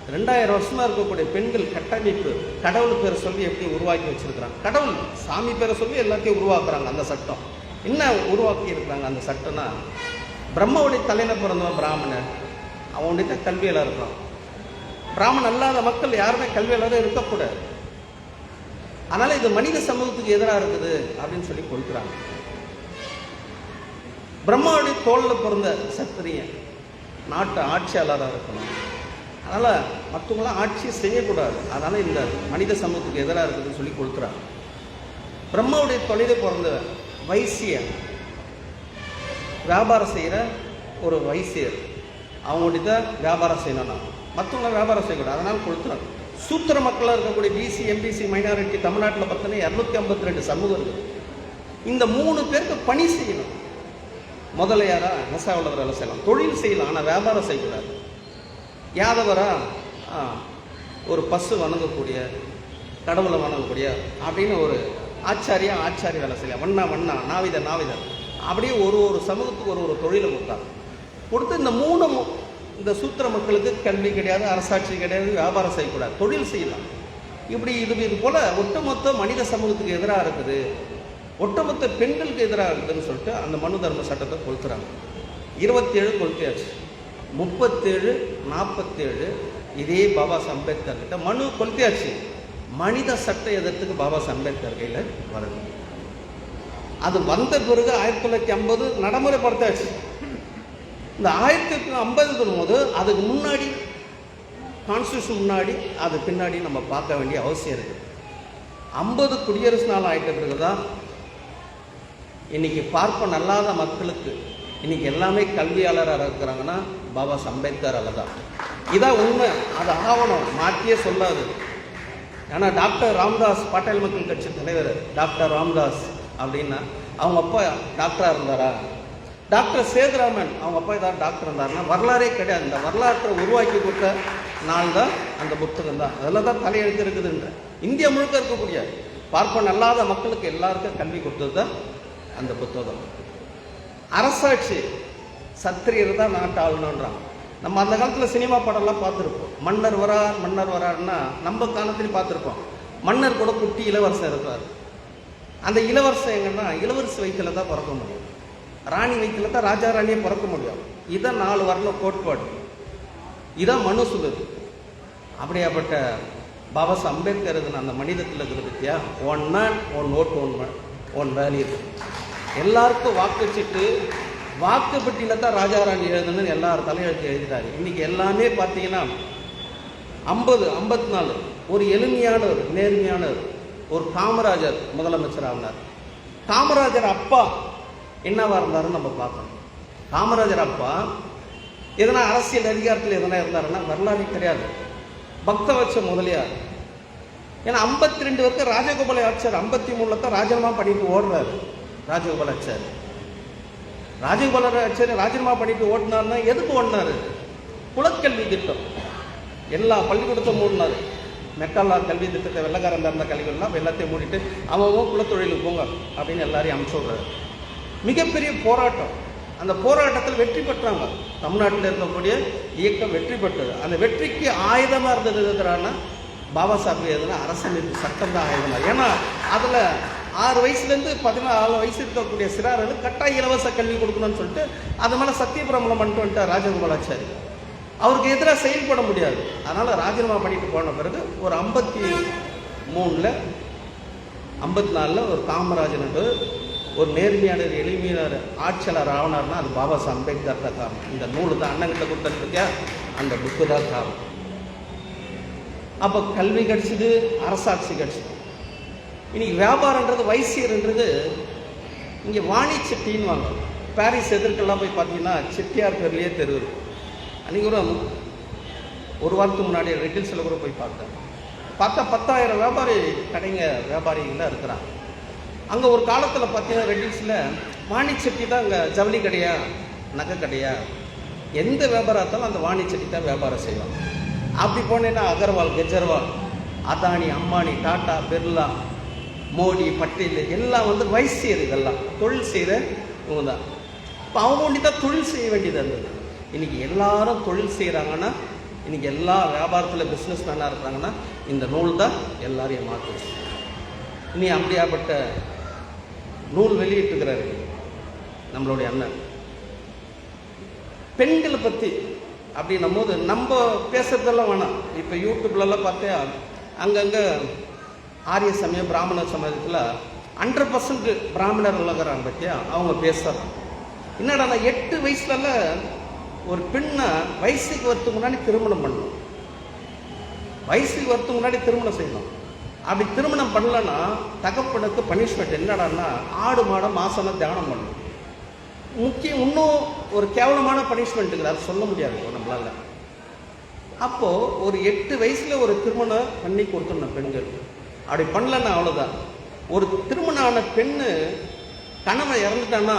2000 வருஷமா இருக்கக்கூடிய பெண்கள் கட்டமைப்பு கடவுள் பேரை சொல்லி எப்படி உருவாக்கி வச்சிருக்கிறாங்க. கடவுள் சாமி பேரை சொல்லி எல்லாத்தையும் உருவாக்குறாங்க. அந்த சட்டம் என்ன உருவாக்கி இருக்கிறாங்க? அந்த சட்டம்னா பிரம்மாவுடைய தலையில் பிறந்தவன் பிராமணன், அவனுடைய தான் கல்வியெல்லாம் இருக்கான். பிராமணன் அல்லாத மக்கள் யாருமே கல்வியாளராக இருக்கக்கூடாது. அதனால இது மனித சமூகத்துக்கு எதிராக இருக்குது அப்படின்னு சொல்லி கொடுக்குறாங்க. பிரம்மாவுடைய தோளில் பிறந்த சத்திரியன் நாட்டு ஆட்சியாளராக இருக்கணும். அதனால் மற்றவங்களாம் ஆட்சி செய்யக்கூடாது. அதனால் இந்த மனித சமூகத்துக்கு எதிராக இருக்குதுன்னு சொல்லி கொடுக்குறாங்க. பிரம்மாவுடைய தொழிலை பிறந்த வைசியன், வியாபாரம் செய்கிற ஒரு வைசியர், அவங்களுடைய தான் வியாபாரம் செய்யணும்னா மற்றவங்களாம் வியாபாரம் செய்யக்கூடாது. அதனால் கொடுத்துறாங்க. சூத்திர மக்களாக இருக்கக்கூடிய பிசி, எம்பிசி, மைனாரிட்டி தமிழ்நாட்டில் பார்த்தோன்னா 252 சமூகம் இருக்குது. இந்த 3 பேருக்கு பணி செய்யணும். முதலையாரா நெசவாளர் வேலை செய்யலாம், தொழில் செய்யலாம், ஆனால் வியாபாரம் செய்யக்கூடாது. யாதவரா ஒரு பசு வணங்கக்கூடிய, கடவுளை வணங்கக்கூடிய அப்படின்னு ஒரு ஆச்சாரி வேலை செய்யலாம். வண்ணா நாவிதர் அப்படியே ஒரு சமூகத்துக்கு ஒரு தொழிலை கொடுத்து இந்த சூத்திர மக்களுக்கு கல்வி கிடையாது, அரசாட்சி கிடையாது, வியாபாரம் செய்யக்கூடாது, தொழில் செய்யலாம். இது போல ஒட்டுமொத்த மனித சமூகத்துக்கு எதிராக இருக்குது, ஒட்டுமொத்த பெண்களுக்கு எதிராக இருக்குதுன்னு சொல்லிட்டு அந்த மனு தர்ம சட்டத்தை கொளுத்துறாங்க. 27 கொளுத்தியாச்சு. 37, 47 இதே பாபா அம்பேத்கர் கிட்ட மனு கொளுத்தியாச்சு. மனித சட்ட எதிர்த்துக்கு பாபா அம்பேத்கர் கையில் வருது. அது வந்த பிறகு 1950 நடைமுறைப்படுத்தாச்சு. இந்த 1950 போது அதுக்கு முன்னாடி கான்ஸ்டியூஷன் முன்னாடி அது பின்னாடி நம்ம பார்க்க வேண்டிய அவசியம் இருக்குது. 50 குடியரசு நாள் ஆகிட்ட பிறகுதான் இன்னைக்கு பார்ப்பன அல்லாத மக்களுக்கு இன்னைக்கு எல்லாமே கல்வியாளராக இருக்கிறாங்கன்னா பாபா அம்பேத்கரால தான். இதான் உண்மை. அது ஆவணம் மாற்றியே சொல்லாது. ஏன்னா டாக்டர் ராம்தாஸ், பாட்டாளி மக்கள் கட்சி தலைவர் டாக்டர் ராம்தாஸ் அப்படின்னா அவங்க அப்பா டாக்டராக இருந்தாரா? டாக்டர் சேதுராமன் அவங்க அப்பா ஏதாவது டாக்டர் இருந்தாருன்னா வரலாறே கிடையாது. இந்த வரலாற்றை உருவாக்கி கொடுத்த நாள் தான் அந்த புத்தகம் தான். அதில் தான் தலையெழுத்து இருக்குதுன்ற. இந்தியா முழுக்க இருக்கக்கூடிய பார்ப்பன அல்லாத மக்களுக்கு எல்லாருக்கும் கல்வி கொடுத்தது தான் அந்த புத்தகம். அரசாட்சி சத்திரியர் தான் நாட்டு ஆளணுன்றாங்க. நம்ம அந்த காலத்தில் சினிமா படம்லாம் பார்த்துருப்போம். மன்னர் வராருன்னா நம்ம காலத்துலையும் பார்த்துருப்போம். மன்னர் கூட குட்டி இளவரசர் இருக்கார். அந்த இளவரசன் எங்கன்னா இளவரசி வயிற்றில் தான் பிறக்க முடியும், ராணி வயிற்றில் தான் ராஜா ராணியை பிறக்க முடியும். இதான் 4 வரல கோட்பாடு. இதான் மனு சொல்லுது. அப்படியாப்பட்ட பாபா அம்பேத்கர் அந்த மனிதத்தில் இருக்கிற பற்றியா, 1 மேன் 1 ஓட்டு 1 வேல்யூ. எல்லாருக்கும் வாக்குச்சிட்டு வாக்குப்பட்டியில் தான் ராஜா ராணி எழுதணும்னு எல்லாரும் தலையெழுத்து எழுதிட்டாரு. இன்னைக்கு எல்லாமே பார்த்தீங்கன்னா 54 ஒரு எளிமையானவர், நேர்மையானவர், ஒரு காமராஜர் முதலமைச்சர் ஆனார். காமராஜர் அப்பா என்னவா இருந்தாருன்னு நம்ம பார்க்கணும். காமராஜர் அப்பா எதனா அரசியல் அதிகாரத்தில் எதனா இருந்தாருன்னா வரலாறு கிடையாது. பக்தவச்ச முதலியார். ஏன்னா 52 வரைக்கும் ராஜகோபால ஆச்சார் 53 தான் ராஜினாமா பண்ணிட்டு ஓடுறாரு. ராஜகோபால ஆச்சார் ராஜினாமா பண்ணிட்டு ஓடினார்னா எதுக்கு ஓடினாரு? குலக்கல்வி திட்டம் எல்லா பள்ளிக்கூடத்தையும் மூடினாரு. மெக்காலா கல்வி திட்டத்தை வெள்ளக்காரன் இருந்த கல்விகள்லாம் எல்லாத்தையும் மூடிட்டு அவன் குலத்தொழிலுக்கு போங்க அப்படின்னு எல்லாரையும் அனுப்பிச்சு விடுறாரு. மிகப்பெரிய போராட்டம். அந்த போராட்டத்தில் வெற்றி பெற்றாங்க. தமிழ்நாட்டில் இருக்கக்கூடிய இயக்கம் வெற்றி பெற்றது. அந்த வெற்றிக்கு ஆயுதமாக இருந்தது எதுக்குறான்னா பாபா சாஹிப் எதுனா அரசமைப்பு சட்டம் தான் ஆயுதமாக. ஏன்னா அதில் 6 வயசுலேருந்து 14 வயசு இருக்கக்கூடிய சிறார்களுக்கு கட்டாய இலவச கல்வி கொடுக்கணும்னு சொல்லிட்டு அது மேலே சத்தியபிரமணம் பண்ணிட்டு வந்துட்டார் ராஜகோபாலாச்சாரி. அவருக்கு எதிராக செயல்பட முடியாது. அதனால் ராஜினாமா பண்ணிட்டு போன பிறகு ஒரு 53ல் 54ல் ஒரு காமராஜன் ஒரு நேர்மையான எளிமையான ஆட்சியாளர் ஆவனார்னா அது பாபா அம்பேத்கர் தான் காரணம். இந்த நூல் தான் அண்ணங்கிட்ட கொடுத்துருக்க அந்த புக்கு தான் காரணம். அப்போ கல்வி கிடச்சிது, அரசாட்சி கிடச்சிது. இன்னைக்கு வியாபாரன்றது வைசியர்ன்றது இங்கே வாணி செட்டின்னு வாங்க. பாரிஸ் எதிர்க்கெல்லாம் போய் பார்த்தீங்கன்னா செட்டியார் பேர்லேயே தெரு இருக்கும். அன்றைக்கி ஒரு வாரத்துக்கு முன்னாடி ரெட்டில்ஸில் கூட போய் பார்த்தா 10,000 வியாபாரிகளாக இருக்கிறாங்க. அங்கே ஒரு காலத்தில் பார்த்தீங்கன்னா ரெட்டில்ஸில் வாணி செட்டி தான் அங்கே ஜவுளி கடையா நகை கடையா எந்த வியாபாரம் இருந்தாலும் அந்த வாணி செட்டி தான் வியாபாரம் செய்வாங்க. அப்படி போனேன்னா அகர்வால், கெஜ்ரிவால் அதானி, அம்பானி, டாடா, பிர்லா, மோடி, பட்டேல் எல்லாம் வந்து வைசியர், இதெல்லாம் தொழில் செய்கிற இவங்க தான். இப்போ அவங்க ஒண்டி தான் தொழில் செய்ய வேண்டியது இருந்தது. இன்றைக்கி எல்லாரும் தொழில் செய்கிறாங்கன்னா, இன்றைக்கி எல்லா வியாபாரத்தில் பிஸ்னஸ் மேனாக இருக்கிறாங்கன்னா இந்த நூல் தான் எல்லாரையும் மாற்றுச்சு. இனி அப்படியாப்பட்ட நூல் வெளியிட்டுக்கிறாரு நம்மளுடைய அண்ணன். பெண்களை பற்றி அப்படின்னும் போது நம்ம பேசுறதெல்லாம் வேணாம். இப்போ யூடியூப்லலாம் பார்த்தா அங்கங்கே ஆரிய சமயம், பிராமண சமயத்தில் 100% பிராமணர்கள் இருக்கிறாங்க பற்றியா அவங்க பேசுகிறாங்க. என்னடா 8 வயசுல ஒரு பெண்ணை வயசுக்கு வரத்துக்கு முன்னாடி திருமணம் பண்ணணும், வயசுக்கு வரத்துக்கு முன்னாடி திருமணம் செய்யணும். அப்படி திருமணம் பண்ணலன்னா தகப்பனுக்கு பனிஷ்மெண்ட் என்னடான்னா ஆடு மாட மாசம் தியானம் பண்ணணும். முக்கியம் இன்னும் ஒரு கேவலமான பனிஷ்மெண்ட்டுக்கு அதை சொல்ல முடியாது நம்மளால. அப்போது ஒரு 8 வயசில் ஒரு திருமணம் பண்ணி கொடுத்துடணும் பெண்கள். அப்படி பண்ணலன்னா அவ்வளோதான். ஒரு திருமணம் ஆன பெண்ணு கணவன் இறந்துட்டான்னா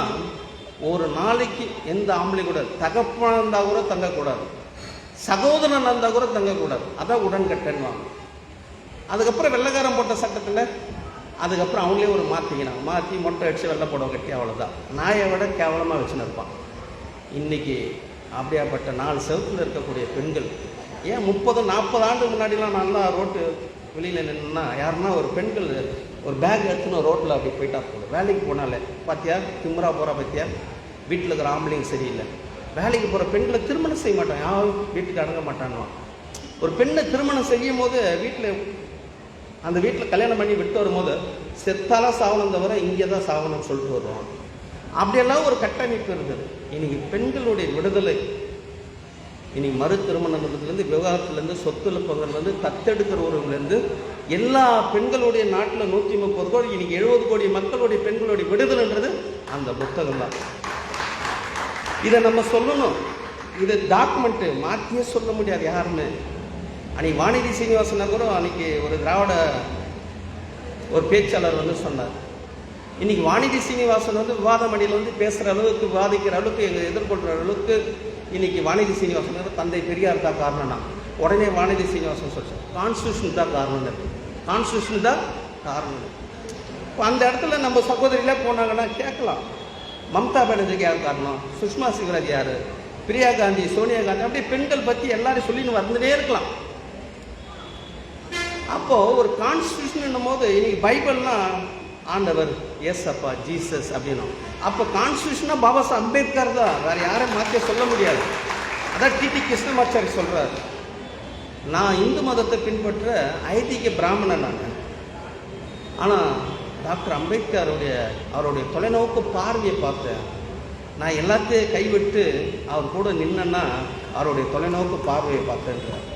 ஒரு நாளைக்கு எந்த ஆம்பளை கூட, தகப்பனாக இருந்தால் கூட தங்கக்கூடாது, சகோதரன் இருந்தால் கூட தங்கக்கூடாது. அதான் உடன்கட்டன்வாங்க. அதுக்கப்புறம் வெள்ளைக்காரன் போட்ட சட்டத்தில் அதுக்கப்புறம் அவங்களே ஒரு மாற்றி மொட்டை அடித்து வெள்ளை புடவை கட்டி அவ்வளோதான். நாயை விட கேவலமாக வச்சுன்னு இருப்பான். இன்றைக்கி அப்படியாப்பட்ட 4 செவத்தில் இருக்கக்கூடிய பெண்கள் ஏன் 30-40 ஆண்டு முன்னாடிலாம் நல்லா ரோட்டு வெளியில் நின்றுனா யாருன்னா ஒரு பெண்கள் ஒரு பேக் எடுத்துன்னு ரோட்டில் அப்படி போயிட்டா போதும். வேலைக்கு போனாலே பார்த்தியா திமுறா போகிறா, பார்த்தியா வீட்டில் இருக்கிற ஆம்பளைங்க சரியில்லை. வேலைக்கு போகிற பெண்களை திருமணம் செய்ய மாட்டான், யாரும் வீட்டுக்கு அடங்க மாட்டான்னுவான். ஒரு பெண்ணை திருமணம் செய்யும் போது அந்த வீட்டில் கல்யாணம் பண்ணி விட்டு வரும்போது செத்தாலாம் சாவனம் தவிர இங்கே தான் சாவனம்னு சொல்லிட்டு வருவான். அப்படியெல்லாம் ஒரு கட்டமைப்பு இருக்குது. இன்னைக்கு பெண்களுடைய விடுதலை, இன்னைக்கு மறு திருமணத்துலேருந்து, விவாகத்துலேருந்து, சொத்து இழப்புகள்லேருந்து, தத்தெடுக்கிற உறவுலேருந்து எல்லா பெண்களுடைய நாட்டில் 130 கோடி, இன்னைக்கு 70 கோடி மக்களுடைய பெண்களுடைய விடுதலைன்றது அந்த புத்தகம் தான். இதை நம்ம சொல்லணும். இது டாக்குமெண்ட்டு மாற்றியே சொல்ல முடியாது யாருமே. அன்றைக்கி வானதி சீனிவாசன் கூட அன்றைக்கி ஒரு திராவிட ஒரு பேச்சாளர் வந்து சொன்னார். இன்றைக்கி வானதி சீனிவாசன் வந்து விவாத மணியில் பேசுகிற அளவுக்கு, விவாதிக்கிற அளவுக்கு, எங்கள் எதிர்கொள்கிற அளவுக்கு இன்றைக்கி வானதி சீனிவாசன் தந்தை பெரியார் தான் காரணம்னா உடனே வானதி சீனிவாசன் சொல்லிச்சு கான்ஸ்டியூஷன் தான் காரணம், கான்ஸ்டியூஷன் தான் காரணம். இப்போ அந்த இடத்துல நம்ம சகோதரியில் போனாங்கன்னா கேட்கலாம், மம்தா பானர்ஜிக்கு யார் காரணம், சுஷ்மா சிவராஜ் யார், பிரியா காந்தி, சோனியா காந்தி, அப்படியே பெண்கள் பற்றி எல்லாரும் சொல்லின்னு வந்துட்டே இருக்கலாம். அப்போது ஒரு கான்ஸ்டியூஷன் போது இன்னைக்கு பைபிள்லாம் ஆண்டவர் ஏசப்பா ஜீசஸ் அப்படின்னும். அப்போ கான்ஸ்டியூஷனாக பாபா சாஹேப் அம்பேத்கர் தான், வேறு யாரும் மாற்ற சொல்ல முடியாது. அதான் டிடி கிருஷ்ணமாச்சாரி சொல்கிறார், நான் இந்து மதத்தை பின்பற்ற ஐதீக பிராமணன் நான். ஆனால் டாக்டர் அம்பேத்கர் அவருடைய தொலைநோக்கு பார்வையை பார்த்தேன். நான் எல்லாத்தையும் கைவிட்டு அவர் கூட நின்னா அவருடைய தொலைநோக்கு பார்வையை பார்த்தேன்றார்.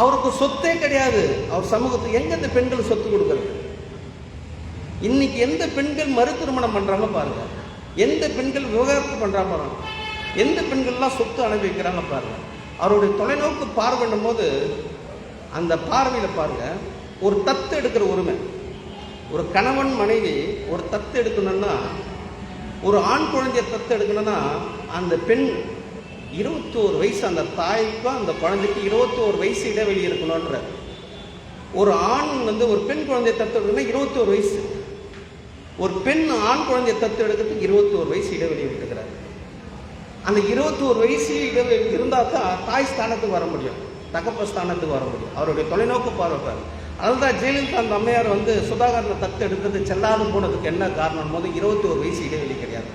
அவருக்கு சொத்தே கிடையாது. அவர் சமூகத்துக்கு எங்க இந்த பெண்கள் சொத்து கொடுக்கறது? இன்னைக்கு எந்த பெண்கள் மறு திருமணம் பண்றாங்க பாருங்க, எந்த பெண்கள் விவகாரத்து பண்றாங்க பாருங்க, எந்த பெண்கள்லாம் சொத்து அனுபவிக்கிறாங்க பாருங்க. அவருடைய தொலைநோக்கு பார்வைன்னும் போது அந்த பார்வையில் பாருங்க, ஒரு தத்து எடுக்கிற உரிமை, ஒரு கணவன் மனைவி ஒரு தத்து எடுக்கணும்னா, ஒரு ஆண் குழந்தைய தத்து எடுக்கணும்னா அந்த பெண் 21 வயசு, அந்த தாய்க்கும் அந்த குழந்தைக்கு 21 வயசு இடைவெளி இருக்கணும்ன்ற. ஒரு ஆண் ஒரு பெண் குழந்தைய தத்து எடுக்கணும்னா 21 வயசு, ஒரு பெண் ஆண் குழந்தைய தத்து எடுக்கிறதுக்கு 21 வயசு இடைவெளி விட்டுக்கிறார். அந்த 21 வயசு இடைவெளி இருந்தால் தான் தாய் ஸ்தானத்துக்கு வர முடியும், தகப்ப ஸ்தானத்துக்கு வர முடியும். அவருடைய தொலைநோக்கு பார்வை. அதுதான் ஜெயலலிதா அந்த அம்மையார் சுதாகரனை தத்து எடுக்கிறது செல்லாது போனதுக்கு என்ன காரணம் போது 21 வயசு இடைவெளி கிடையாது.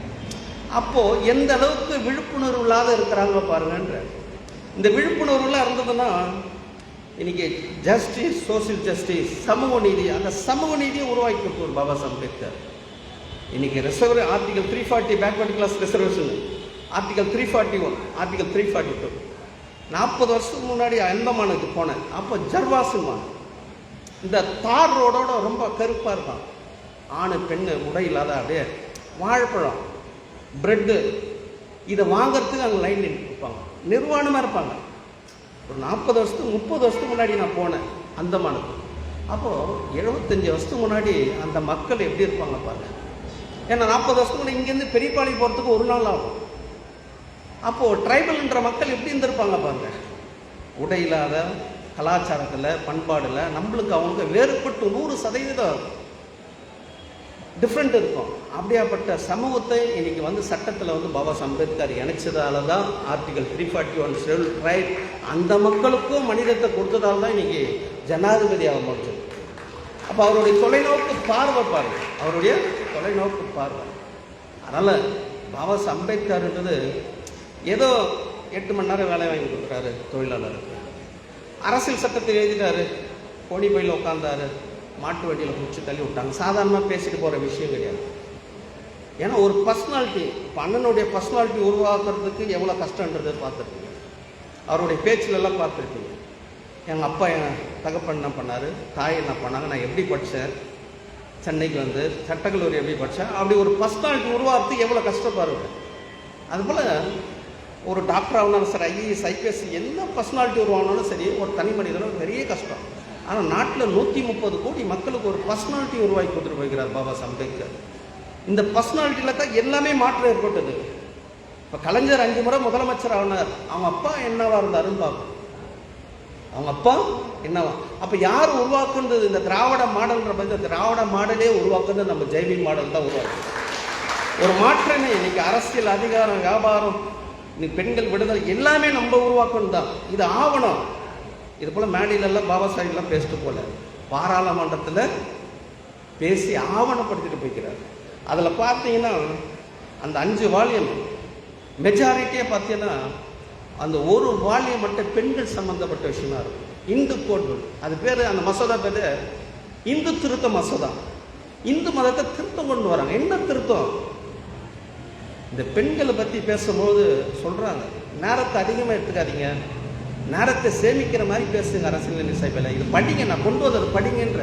அப்போது எந்த அளவுக்கு விழிப்புணர்வு இல்லாத இருக்கிறாங்க பாருங்கன்ற. இந்த விழிப்புணர்வுலாம் இருந்ததுன்னா இன்னைக்கு ஜஸ்டிஸ், சோசியல் ஜஸ்டிஸ், சமூக நீதி, அந்த சமூக நீதியை உருவாக்கி கொடுத்தார் பாபா சாஹேப் அம்பேத்கர். இன்னைக்கு reserve article 340 backward class reservation, article 341, article 342. 40 வருஷத்துக்கு முன்னாடி அந்தமானுக்கு போனேன். அப்போ ஜர்வாசுமான் இந்த தார் ரோடோட ரொம்ப கருப்பாக இருக்கான். ஆணு பெண்ணு உடை இல்லாத அப்படியே வாழைப்பழம், பிரெட்டு, இதை வாங்கிறதுக்கு அங்கே லைன் நின்றுப்பாங்க, நிர்வாணமாக இருப்பாங்க. ஒரு 40 வருஷத்துக்கு 30 வருஷத்துக்கு முன்னாடி நான் போனேன் அந்தமானுக்கு. அப்போது 75 வருஷத்துக்கு முன்னாடி அந்த மக்கள் எப்படி இருப்பாங்க பாருங்க. ஏன்னா 40 வருஷத்துக்கு முன்னாடி இங்கேருந்து பெரியபாளையம் போகிறதுக்கு ஒரு நாள் ஆகும். அப்போது ட்ரைபல்ன்ற மக்கள் எப்படி இருந்திருப்பாங்க பாருங்க, உடை இல்லாத, கலாச்சாரத்தில், பண்பாடில் நம்மளுக்கு அவங்க வேறுபட்டு 100% டிஃப்ரெண்ட் இருக்கும். அப்படியாப்பட்ட சமூகத்தை இன்னைக்கு வந்து சட்டத்தில் வந்து பாபா சாஹேப் அம்பேத்கர் இணைச்சதால தான் ஆர்டிகல் 341 ஷெட்யூல் ரைட் அந்த மக்களுக்கும் மனிதத்தை கொடுத்ததால தான் இன்னைக்கு ஜனாதிபதியாக முடிஞ்சது. அப்போ அவருடைய தொலைநோக்கு பார்வை பாருங்க, அவருடைய தொலைநோக்கு பார்வை. அதனால் பாபா சாஹேப் அம்பேத்கர்ன்றது ஏதோ 8 மணி நேரம் வேலை வாங்கி கொடுக்குறாரு தொழிலாளருக்கு, அரசியல் சட்டத்தை எழுதிட்டாரு, கோணி பையில் உட்காந்தாரு, மாட்டு வண்டியில் பிடிச்சி தள்ளி விட்டாங்க. சாதாரணமாக பேசிட்டு போகிற விஷயம் கிடையாது. ஏன்னா ஒரு பர்சனாலிட்டி, இப்போ அண்ணனுடைய பர்சனாலிட்டி உருவாக்குறதுக்கு எவ்வளோ கஷ்டன்றது பார்த்துருக்கீங்க, அவருடைய பேச்சிலெல்லாம் பார்த்துருக்கீங்க. எங்கள் அப்பா என் தகப்பன் என்ன பண்ணார், தாய் என்ன பண்ணாங்க, நான் எப்படி படித்தேன், சென்னைக்கு வந்து சட்டக்கல்லூரி எப்படி படித்தேன், அப்படி ஒரு பர்சனாலிட்டி உருவாக்குறதுக்கு எவ்வளோ கஷ்டப்படுறது. அதுபோல் ஒரு டாக்டர் ஆகணும் சார், ஐஏஎஸ் ஐபிஎஸ் என்ன பர்சனாலிட்டி உருவாகணும்னாலும் சரி, ஒரு தனி மனிதனும் பெரிய கஷ்டம். ஆனால் நாட்டில் 130 கோடி மக்களுக்கு ஒரு பர்சனாலிட்டி உருவாக்கி கொடுத்துட்டு போய்கிறார் பாபா சாஹேப் அம்பேத்கர். இந்த பர்சனாலிட்டியில் தான் எல்லாமே மாற்றம் ஏற்பட்டது. இப்போ கலைஞர் 5 முறை முதலமைச்சர் ஆனார், அவங்க அப்பா என்னவா இருந்தாருன்னு பார்ப்போம். அவங்க அப்பா என்னவா, அப்போ யார் உருவாக்குன்றது? இந்த திராவிட மாடல்ன்ற மாதிரி, இந்த திராவிட மாடலே உருவாக்குறது நம்ம ஜெய்வி மாடல் தான் உருவாக்கு. ஒரு மாற்றமே இன்னைக்கு அரசியல், அதிகாரம், வியாபாரம், இன்னைக்கு பெண்கள் விடுதலை எல்லாமே நம்ம உருவாக்கணும் தான். இது ஆவணம். இது போல் மேடையிலெல்லாம் பாபா சாஹேப்லாம் பேசிட்டு போல, பாராளுமன்றத்தில் பேசி ஆவணப்படுத்திட்டு போய்க்கிறார். அதில் பார்த்தீங்கன்னா அந்த 5 வால்யூம் மெஜாரிட்டியாக பார்த்தீங்கன்னா அந்த ஒரு வால்யூம் மட்டும் பெண்கள் சம்பந்தப்பட்ட விஷயமா இருக்கும். இந்து கோட், அது பேர், அந்த மசோதா பேர் இந்து திருத்த மசோதா. இந்து மதத்தை திருத்தம் கொண்டு வராங்க. என்ன திருத்தம்? இந்த பெண்களை பற்றி பேசும்போது சொல்கிறாங்க, நேரத்தை அதிகமாக எடுத்துக்காதீங்க, நேரத்தை சேமிக்கிற மாதிரி பேசுங்க அரசியல் சபையில். இது படிங்க, நான் கொண்டு வந்தது படிங்கன்ற.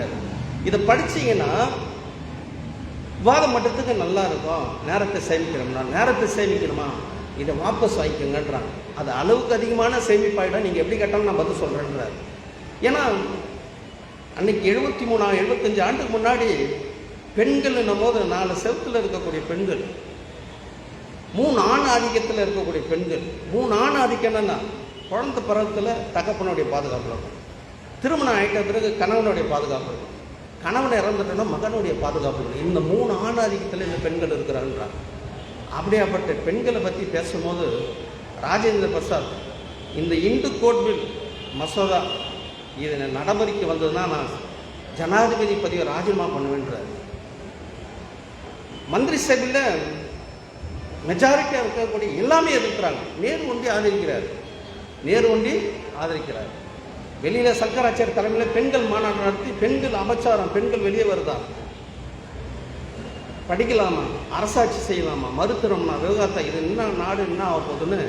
இதை படிச்சிங்கன்னா விவாதம் பண்ணுறதுக்கு நல்லா இருக்கும். நேரத்தை சேமிக்கிறோம்னா, நேரத்தை சேமிக்கணுமா, இதை வாபஸ் வாங்கிக்கோங்கன்றாங்க. அது அளவுக்கு அதிகமான சேமிப்பாயிடும், நீங்கள் எப்படி கேட்டாலும் நான் பதில் சொல்கிறேன்றார். ஏன்னா அன்னைக்கு 75 ஆண்டுக்கு முன்னாடி பெண்கள் போது 4 செவத்தில் இருக்கக்கூடிய பெண்கள், 3 ஆண் ஆதிக்கத்தில் இருக்கக்கூடிய பெண்கள். 3 ஆண் ஆதிக்கம் என்னன்னா, குழந்தை பருவத்தில் தகப்பனுடைய பாதுகாப்பு இருக்கும், திருமணம் ஆகிட்ட பிறகு கணவனுடைய பாதுகாப்பு இருக்கும், கணவனை இறந்துட்டோன்னா மகனுடைய பாதுகாப்பு இருக்கும். இந்த 3 ஆண் ஆதிக்கத்தில் இந்த பெண்கள் இருக்கிறான்றாங்க. அப்படியாப்பட்ட பெண்களை பற்றி பேசும்போது ராஜேந்திர பிரசாத் இந்த இந்து கோட் பில் மசோதா இது நடைமுறைக்கு வந்ததுன்னா நான் ஜனாதிபதி பதவியை ராஜினாமா பண்ணுவேன்றார். மந்திரி சபையில் மெஜாரிட்டியாக இருக்கக்கூடிய எல்லாமே எதிர்க்கிறாங்க. நேரு ஒண்டி ஆதரிக்கிறார். வெளியில் சங்கராச்சாரிய தலைமையில் பெண்கள் மாநாடு நடத்தி பெண்கள் அபச்சாரம், பெண்கள் வெளியே வருதா, படிக்கலாமா, அரசாட்சி செய்யலாமா, மறுத்துறோம்னா, விவகாரத்தை, இது என்ன நாடு என்ன ஆக போகுதுன்னு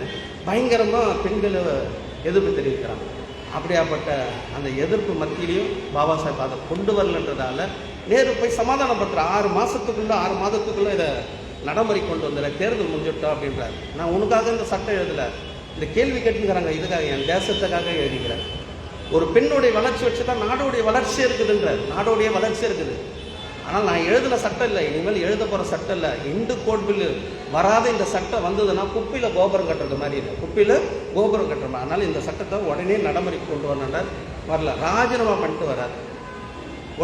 பயங்கரமாக பெண்களை எதிர்ப்பு தெரிவிக்கிறாங்க. அப்படியாப்பட்ட அந்த எதிர்ப்பு மத்தியிலையும் பாபா சாஹேப் அதை கொண்டு வரலன்றதால நேரு போய் சமாதானப்படுத்துகிற 6 மாதத்துக்குள்ளே இதை நடைமுறை கொண்டு வந்துடுற, தேர்தல் முடிஞ்சுட்டோம் அப்படின்றார். நான் உனக்காக இந்த சட்டம் எழுதலை, இந்த கேள்வி கேட்டுக்கிறாங்க, இதுக்காக என் தேசத்துக்காக எழுதிக்கிறேன். ஒரு பெண்ணுடைய வளர்ச்சி வச்சு தான் நாடோடைய வளர்ச்சி இருக்குதுன்றார். நாடோடைய வளர்ச்சி இருக்குது. ஆனால் நான் எழுதின சட்டம் இல்லை, இனிமேல் எழுத போகிற சட்டம் இல்லை. இந்து கோட் பில்லு வராத இந்த சட்டம் வந்ததுன்னா குப்பையில் கோபுரம் கட்டுறது மாதிரி இல்லை, குப்பையில் கோபுரம் கட்டுற மாதிரி. அதனால் இந்த சட்டத்தை உடனே நடைமுறைக்கு கொண்டு வரணுன்றார். வரல, ராஜினாமா பண்ணிட்டு வரார்.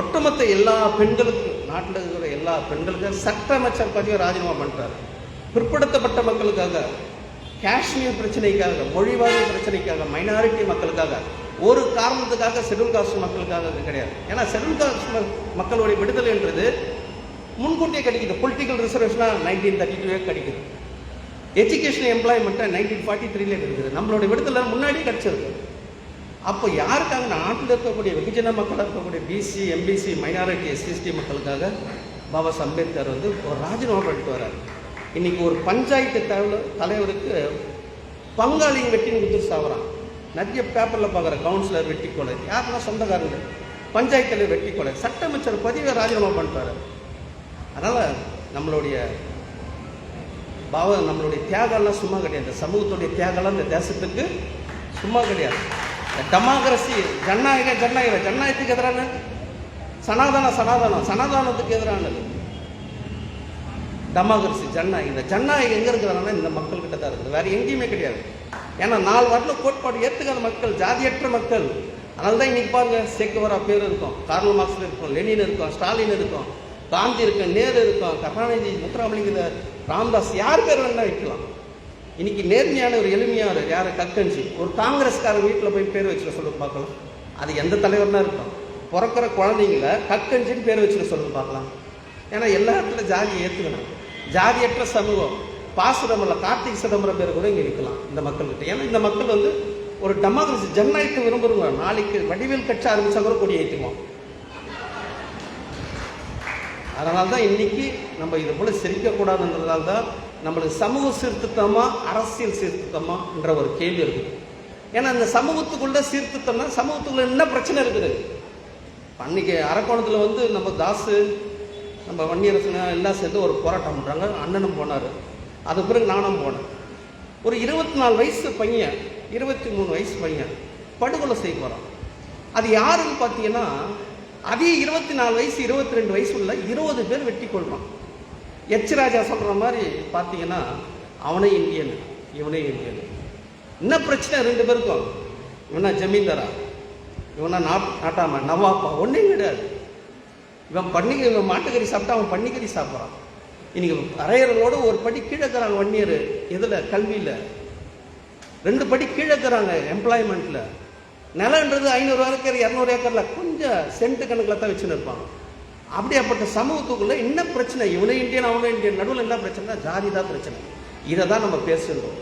ஒட்டுமொத்த எல்லா பெண்களுக்கு, நாட்டில் இருக்கிற எல்லா பெண்களுக்கும் சட்ட அமைச்சர் பதவியை ராஜினாமா பண்ணிட்டார். பிற்படுத்தப்பட்ட மக்களுக்காக, காஷ்மீர் பிரச்சனைக்காக, மொழிவாரி பிரச்சனைக்காக, மைனாரிட்டி மக்களுக்காக, ஒரு காரணத்துக்காக ஷெட்யூல் காஸ்ட் மக்களுக்காக கிடையாது. ஏன்னா ஷெட்யூல் காஸ்ட் மக்களுடைய விடுதலைன்றது முன்கூட்டியே கிடைக்குது. பொலிட்டிக்கல் ரிசர்வேஷனாக 1932 கிடைக்குது. எஜுகேஷன் எம்ப்ளாய்மெண்ட்டை 1943 கிடைக்குது. நம்மளுடைய விடுதலை முன்னாடியே கிடைச்சிருக்கு. அப்போ யாருக்காக? நாட்டில் இருக்கக்கூடிய வெகுஜன மக்களாக இருக்கக்கூடிய பிசி, எம்பிசி, மைனாரிட்டி, எஸ்சிஎஸ்டி மக்களுக்காக பாபா சாஹேப் அம்பேத்கர் வந்து ஒரு ராஜினாமா பண்ணிட்டு வர்றார். இன்றைக்கி ஒரு பஞ்சாயத்து தலைவருக்கு பங்காளிங்க வெட்டின்னு கொடுத்துட்டு சாப்பிட்றான். நிறைய பேப்பரில் பார்க்குற கவுன்சிலர் வெட்டி கொலை, யாருன்னா சொந்தக்காரங்க, பஞ்சாயத்தில் வெட்டி கொலை, சட்ட அமைச்சர் பதவியை ராஜினாமா பண்ணிட்டாரு. அதனால் நம்மளுடைய தியாகம்லாம் சும்மா கிடையாது. இந்த சமூகத்துடைய தியாகம்லாம் இந்த தேசத்துக்கு சும்மா கிடையாது. டெமோக்ரஸி, ஜனநாயகத்துக்கு எதிரான, சனாதானத்துக்கு எதிரானது டெமோக்ரஸி, ஜனநாயகம். இந்த ஜனநாயகம் எங்கே இருக்கிறதுனா இந்த மக்கள்கிட்ட தான் இருக்குது, வேறு எங்கேயுமே கிடையாது. ஏன்னா 4 வருடம் கோட்பாடு ஏற்றுக்காத மக்கள், ஜாதியற்ற மக்கள், அதனால தான் இன்னைக்கு பாருங்க சேக்குவரா பேர் இருக்கும், கார்ல் மார்க்ஸ் இருக்கும், லெனின் இருக்கும், ஸ்டாலின் இருக்கும், காந்தி இருக்கும், நேரு இருக்கும், கருணாநிதி, முத்துராமலிங்க, ராம்தாஸ், யார் பேர் வேணா வைக்கலாம். இன்னைக்கு நேர்மையான ஒரு எளிமையான யார் கக்கன்சி ஒரு காங்கிரஸ்காரர் வீட்டில் போய் பேர் வச்சுக்க சொல்லுங்க பார்க்கலாம். அது எந்த தலைவர்னா இருக்கும். பிறக்கிற குழந்தைங்கள கக்கன்சின்னு பேர் வச்சுக்க சொல்லுங்க பார்க்கலாம். ஏன்னா எல்லா இடத்துல ஜாதியை ஏற்றுக்கணும். ஜாதியற்ற சமூகம் பாசுரமில்ல கார்த்திக் சிதம்பரம் பேர் கூட இங்கே வைக்கலாம் இந்த மக்கள்கிட்ட. ஏன்னா இந்த மக்கள் வந்து ஒரு டெமோக்ரஸி ஜனநாயகத்தை விரும்புகிறவங்க. நாளைக்கு வடிவேல் கட்சி ஆரம்பிச்சா கூட கொடி ஏற்றுக்குவோம். அதனால தான் இன்னைக்கு நம்ம இது போல சிரிக்கக்கூடாதுன்றதால தான் நம்மளுக்கு சமூக சீர்திருத்தமா அரசியல் சீர்திருத்தமா என்ற ஒரு கேள்வி இருக்குது. ஏன்னா இந்த சமூகத்துக்குள்ள சீர்திருத்தம்னா சமூகத்துக்குள்ள என்ன பிரச்சனை இருக்குது. அன்னைக்கு அரக்கோணத்தில் வந்து நம்ம தாசு, நம்ம வன்னியரசன் எல்லாம் சேர்ந்து ஒரு போராட்டம் பண்ணுறாங்க. அண்ணனும் போனார், அது பிறகு நானும் போனேன். ஒரு 24 வயசு பையன், 23 வயசு பையன் படுகொலை செய்ய போகிறான். அது யாருன்னு பார்த்தீங்கன்னா அதே 24 வயசு 22 வயசு உள்ள 20 பேர் வெட்டி கொள்றான். எச் ராஜா சொல்கிற மாதிரி பார்த்தீங்கன்னா அவனே இந்தியன், இவனே இந்தியன். என்ன பிரச்சனை ரெண்டு பேருக்கும்? இவனா ஜமீன்தாரா, இவனா நாட்டாம நவாப்பா, ஒன்றே கிடையாது. இவன் மாட்டுக்கறி சாப்பிட்டா அவன் பன்னிக்கறி சாப்பிட்றான். இன்னைக்கு அரையர்களோட ஒரு படி கீழே இருக்கிறாங்க வன்னியர். இதில் கல்வியில் 2 படி கீழே இருக்கிறாங்க. எம்ப்ளாய்மெண்ட்டில் நிலன்றது 500 ஏக்கர் 200 ஏக்கரில் கொஞ்சம் சென்ட் கணக்கில் தான் வச்சுன்னு இருப்பாங்க. அப்படியாப்பட்ட சமூகத்துக்குள்ள என்ன பிரச்சனை? இவனே இந்தியன் அவனே இந்தியன், நடுவில் என்ன பிரச்சனை? ஜாதி தான் பிரச்சனை. இதை தான் நம்ம பேசுகிறோம்.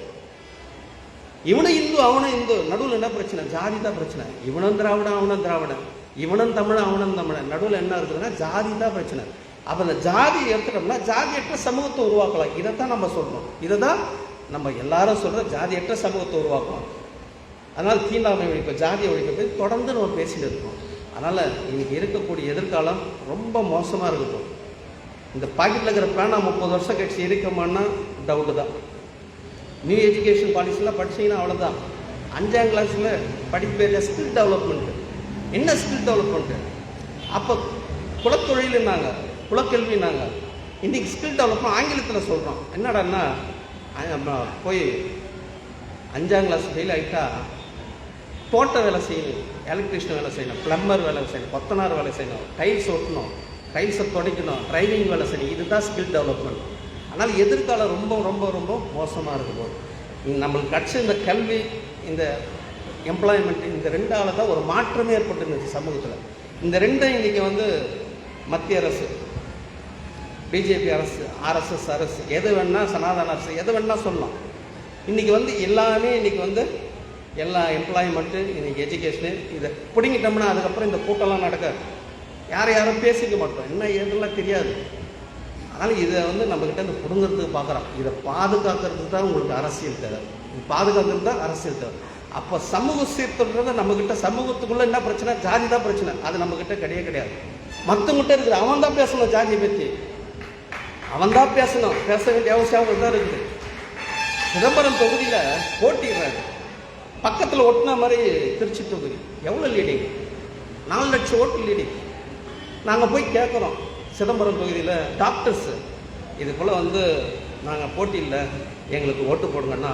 இவனை இந்து அவனை இந்து, நடுவில் என்ன பிரச்சனை? ஜாதி தான் பிரச்சனை. இவனும் திராவிடன் அவனும் திராவிடன், இவனும் தமிழன் அவனும் தமிழன், நடுவில் என்ன இருக்குதுன்னா ஜாதி தான் பிரச்சனை. அப்போ அந்த ஜாதி எடுத்துட்டோம்னா ஜாதியற்ற சமூகத்தை உருவாக்கலாம். இதைத்தான் நம்ம சொல்கிறோம். இதை தான் நம்ம எல்லாரும் சொல்கிற ஜாதியற்ற சமூகத்தை உருவாக்கலாம். அதனால் தீண்டாமை ஒழிப்பு, ஜாதிய ஒழிப்பு தொடர்ந்து நம்ம பேசிட்டு இருக்கோம். அதனால் இன்னைக்கு இருக்கக்கூடிய எதிர்காலம் ரொம்ப மோசமாக இருக்கட்டும். இந்த பாக்கெட்டில் இருக்கிற பிளானா 30 வருஷம் கட்சி இருக்குமான்னா டவுட்டு தான். நியூ எஜுகேஷன் பாலிசிலாம் படிச்சிங்கன்னா அவ்வளோதான். 5ஆம் கிளாஸில் படிப்பேரில் ஸ்கில் டெவலப்மெண்ட்டு. என்ன ஸ்கில் டெவலப்மெண்ட்டு? அப்போ குலத்தொழில்னாங்க, குலக்கல்வினாங்க. இன்றைக்கி ஸ்கில் டெவலப்மெண்ட் ஆங்கிலத்தில் சொல்கிறோம். என்னடான்னா போய் 5ஆம் கிளாஸ் ஃபெயில் ஆகிட்டா தோட்ட வேலை செய்யணும், எலக்ட்ரிஷியன் வேலை செய்யணும், பிளம்பர் வேலை செய்யணும், கொத்தனார் வேலை செய்யணும், டைல்ஸ் ஓட்டணும், டைல்ஸை துடைக்கணும், டிரைவிங் வேலை செய்யணும். இதுதான் ஸ்கில் டெவலப்மெண்ட். அதனால் எதிர்காலம் ரொம்ப ரொம்ப ரொம்ப மோசமாக இருக்கும். நம்மளுக்கு கிடச்ச இந்த கல்வி, இந்த எம்ப்ளாய்மெண்ட், இந்த 2ஆல் தான் ஒரு மாற்றமே ஏற்பட்டுருந்துச்சு சமூகத்தில். இந்த 2 இன்றைக்கி வந்து மத்திய அரசு, பிஜேபி அரசு, ஆர்எஸ்எஸ் அரசு, எது வேணால் சனாதன அரசு, எது வேணால் சொல்லலாம். இன்றைக்கி வந்து எல்லாமே இன்றைக்கி வந்து எல்லா எம்ப்ளாய்மெண்ட்டு, இன்றைக்கி எஜுகேஷனு, இதை பிடிங்கிட்டோம்னா அதுக்கப்புறம் இந்த கூட்டம்லாம் நடக்காது. யாரும் பேசிக்க மாட்டோம், என்ன ஏதெல்லாம் தெரியாது. அதனால் இதை வந்து நம்மக்கிட்ட இந்த பிடுங்கிறதுக்கு பார்க்குறோம். இதை பாதுகாக்கிறதுக்கு தான் உங்களுக்கு அரசியல் தேவை. இது பாதுகாக்கிறது தான் அரசியல் தேவை. அப்போ சமூக சீர்திருத்தம் நம்மக்கிட்ட, சமூகத்துக்குள்ளே என்ன பிரச்சனை? ஜாதி தான் பிரச்சனை. அது நம்மக்கிட்ட கிடையாது. மற்றவங்கிட்ட இருக்குது. அவன் தான் பேசணும், ஜாதியை பற்றி அவன் தான் பேசணும். பேச வேண்டிய அவசியம் தான் இருக்குது. சிதம்பரம் தொகுதியில் போட்டிடுறாரு, பக்கத்தில் ஒட்டின மாதிரி திருச்சி தொகுதி. எவ்வளோ லீடிங்? 4 லட்சம் ஓட்டு லீடிங். நாங்கள் போய் கேட்குறோம் சிதம்பரம் தொகுதியில் டாக்டர்ஸு, இது போல் வந்து நாங்கள் போட்டியில் எங்களுக்கு ஓட்டு போடுங்கன்னா,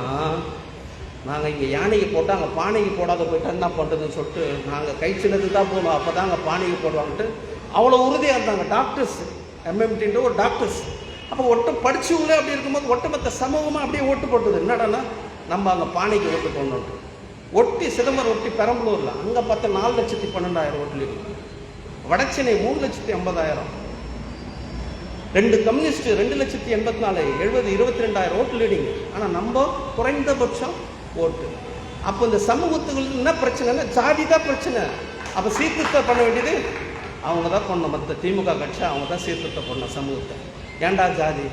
நாங்கள் இங்கே யானைக்கு போட்டால் அங்கே பானைக்கு போடாத போயிட்டு என்ன பண்ணுறதுன்னு சொல்லிட்டு நாங்கள் கை சின்னது தான் போகணும், அப்போ தான் அங்கே பானைக்கு போடுவாங்கன்ட்டு அவ்வளோ உறுதியாக இருந்தாங்க டாக்டர்ஸ். எம்எம்டின்ற ஒரு டாக்டர்ஸ். அப்போ படித்தவங்களே அப்படி இருக்கும்போது ஒட்டுமொத்த சமூகமாக அப்படியே ஓட்டு போட்டது. என்னடான்னா நம்ம அங்கே பானைக்கு ஓட்டு போடணுன்ட்டு ஒட்டி சிதம்பரம் ஒட்டி பெரம்பலூரில் அங்கே பார்த்தா 4,12,000 ஓட்டு லீடிங். வடச்சென்னை 3,80,000. 2 கம்யூனிஸ்ட் 2,84,000, 70, 22,000 ஓட்டு லீடிங். ஆனால் நம்ம குறைந்தபட்சம் ஓட்டு. அப்போ இந்த சமூகத்துக்கு என்ன பிரச்சனைன்னா ஜாதி தான் பிரச்சனை. அப்போ சீர்திருத்தம் பண்ண வேண்டியது அவங்க தான் பண்ணணும். மற்ற திமுக கட்சி அவங்க தான் சீர்திருத்தம் பண்ணணும் சமூகத்தை. ஏன்டா ஜாதி?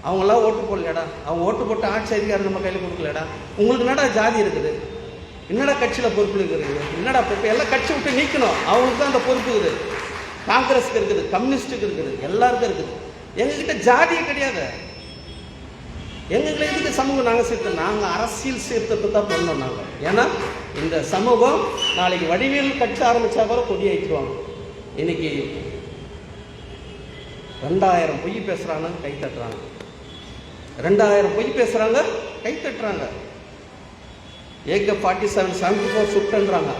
அவங்களாம் ஓட்டு போடலடா, அவங்க ஓட்டு போட்டு ஆட்சி அதிகாரம் நம்ம கையில் கொடுக்கலடா. உங்களுக்கு என்னடா ஜாதி இருக்குது? என்னடா கட்சியில் பொறுப்பு இருக்குது? என்னடா பொறுப்பு? எல்லாம் கட்சி விட்டு நீக்கணும். அவங்களுக்கு தான் அந்த பொறுப்பு இருக்குது. காங்கிரஸுக்கு இருக்குது, கம்யூனிஸ்ட்டுக்கு இருக்குது, எல்லாருக்கும் இருக்குது. எங்ககிட்ட ஜாதியே கிடையாது. எங்களுக்கு எதுக்கு சமூகம்? நாங்கள் சீர்திருத்தம், நாங்கள் அரசியல் சீர்திருத்தத்தை தான் பண்ணோம் நாங்கள். ஏன்னா இந்த சமூகம் நாளைக்கு வடிவேல் கட்சி ஆரம்பித்தா கூட கொடி ஏற்றுவாங்க. இன்னைக்கு 2000 பொய் பேசுகிறாங்க, கை தட்டுறாங்க. 2000 பொய் பேசுகிறாங்க, கை தட்டுறாங்க. AK-47 74 சுட்டுன்றாங்க.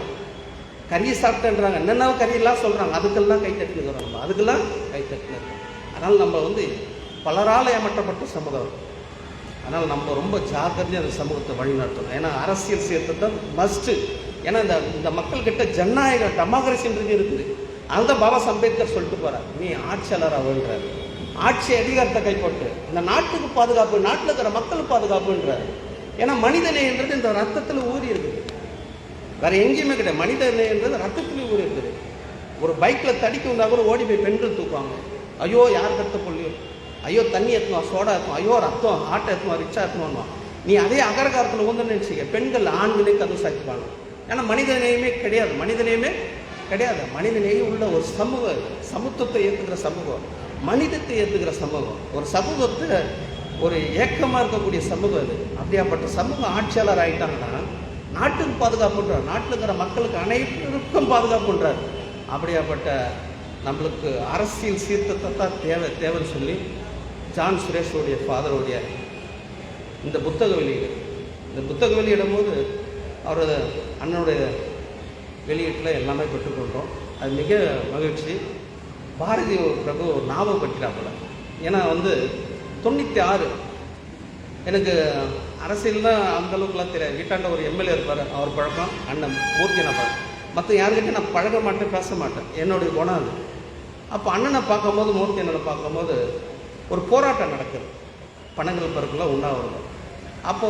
கறியை சாப்பிட்டேன்றாங்க, என்னென்ன கறியெல்லாம் சொல்கிறாங்க, அதுக்கெல்லாம் கை தட்டுனுக்கிறோம். நம்ம அதுக்கெல்லாம் கை தட்டுனுக்கிறோம். அதனால் நம்ம பலரால் ஏமாற்றப்பட்ட சமுதாயம். அதனால் நம்ம ரொம்ப ஜாக்கிரதையாக அந்த சமூகத்தை வழிநடத்தணும். ஏன்னா அரசியல் சீர்திருத்தம் மஸ்ட்டு. ஏன்னா இந்த மக்கள்கிட்ட ஜனநாயக டெமோக்ரஸின்றது இருக்குது. அதுதான் பாபா அம்பேத்கர் சொல்லிட்டு போகிறார், நீ ஆட்சியாளர் ஆகுன்றார். ஆட்சி அதிகாரத்தை கைப்பட்டு இந்த நாட்டுக்கு பாதுகாப்பு, நாட்டில் இருக்கிற மக்களுக்கு பாதுகாப்புன்றார். ஏன்னா மனிதநேயன்றது இந்த ரத்தத்தில் ஊறி இருக்குது, வேறு எங்கேயுமே கிடையாது. மனிதநேயன்றது ரத்தத்தில் ஊறி இருக்குது. ஒரு பைக்கில் தடிக்க வந்தால் கூட ஓடி போய் பெண்கள் தூக்குவாங்க. ஐயோ யார் கத்த பொல்லியோ, ஐயோ தண்ணி ஏற்றுவான், சோடா ஏற்றுவான், ஐயோ ரத்தம் ஆட்டை ஏற்றுவான், ரிச்சா ஏற்றுவான். நீ அதே அகரகாரத்தில் வந்து நினச்சிக்க, பெண்கள் ஆண்களே கதவு சாய்ப்பாங்க. ஏன்னா மனிதநேயமே கிடையாது, மனிதநேயமே கிடையாது. மனிதநேயம் உள்ள ஒரு சமூகம், சமத்துவத்தை ஏற்றுக்கிற சமூகம், மனிதத்தை ஏற்றுக்கிற சமூகம், ஒரு சமூகத்தை ஒரு ஏக்கமாக இருக்கக்கூடிய சமூகம் அது. அப்படியாப்பட்ட சமூகம் ஆட்சியாளர் ஆகிட்டாங்கன்னா நாட்டுக்கு பாதுகாப்புன்றார், நாட்டில் இருக்கிற மக்களுக்கு அனைவருக்கும் பாதுகாப்புன்றார். அப்படியாப்பட்ட நம்மளுக்கு அரசியல் சீர்திருத்தத்தை தான் தேவைன்னு சொல்லி ஜான் சுரேஷோடைய ஃபாதருடைய இந்த புத்தக வெளியீடு, இந்த புத்தக வெளியிடும் போது அவரோட அண்ணனுடைய வெளியீட்டில் எல்லாமே பெற்றுக்கொண்டோம். அது மிக மகிழ்ச்சி. பாரதி பிரபு ஞாபகப்படுத்தினாப்புல. ஏன்னா 96 எனக்கு அரசியல் தான் அந்தளவுக்குலாம் தெரியாது. வீட்டாண்ட ஒரு எம்எல்ஏ இருப்பார், அவர் பழக்கம் அண்ணன் மூர்த்தி நான் பழக்கம். மற்ற யாருக்கிட்ட நான் பழக மாட்டேன், பேச மாட்டேன், என்னுடைய குணம் அது. அப்போ அண்ணனை பார்க்கும்போது, மூர்த்தி அண்ணனை பார்க்கும்போது ஒரு போராட்டம் நடக்குது, பணங்கள் பருக்குள்ள உண்ணாவிரதம். அப்போ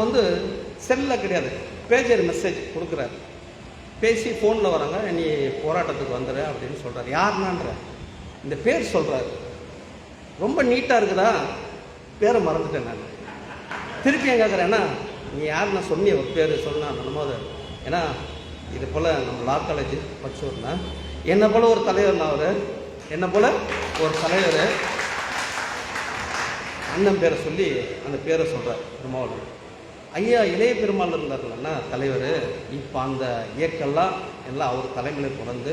செல்லில் கிடையாது, பேஜர் மெசேஜ் கொடுக்குறாரு. பேசி ஃபோனில் வராங்க, நீ போராட்டத்துக்கு வந்துடு அப்படின்னு சொல்கிறார். யாருனான்ற இந்த பேர் சொல்கிறாரு. ரொம்ப நீட்டாக இருக்குதா, பேரை மறந்துட்டேன் நான். திருப்பி என் கேட்குறேன்னா, நீ யாருன்னா சொன்னிய ஒரு பேர் சொன்னான் போது, ஏன்னா இது போல் நம்ம லா காலேஜ் படிச்சோம்னா என்னை போல் ஒரு தலைவர்னா, அவர் என்னை போல் ஒரு தலைவர் அண்ணன் பேரை சொல்லி அந்த பேரை சொல்கிறார். பெருமாள் ஐயா இளைய பெருமாள் இருந்தார்லன்னா தலைவர். இப்போ அந்த இயக்கெல்லாம் எல்லாம் அவர் தலைமையில் பிறந்து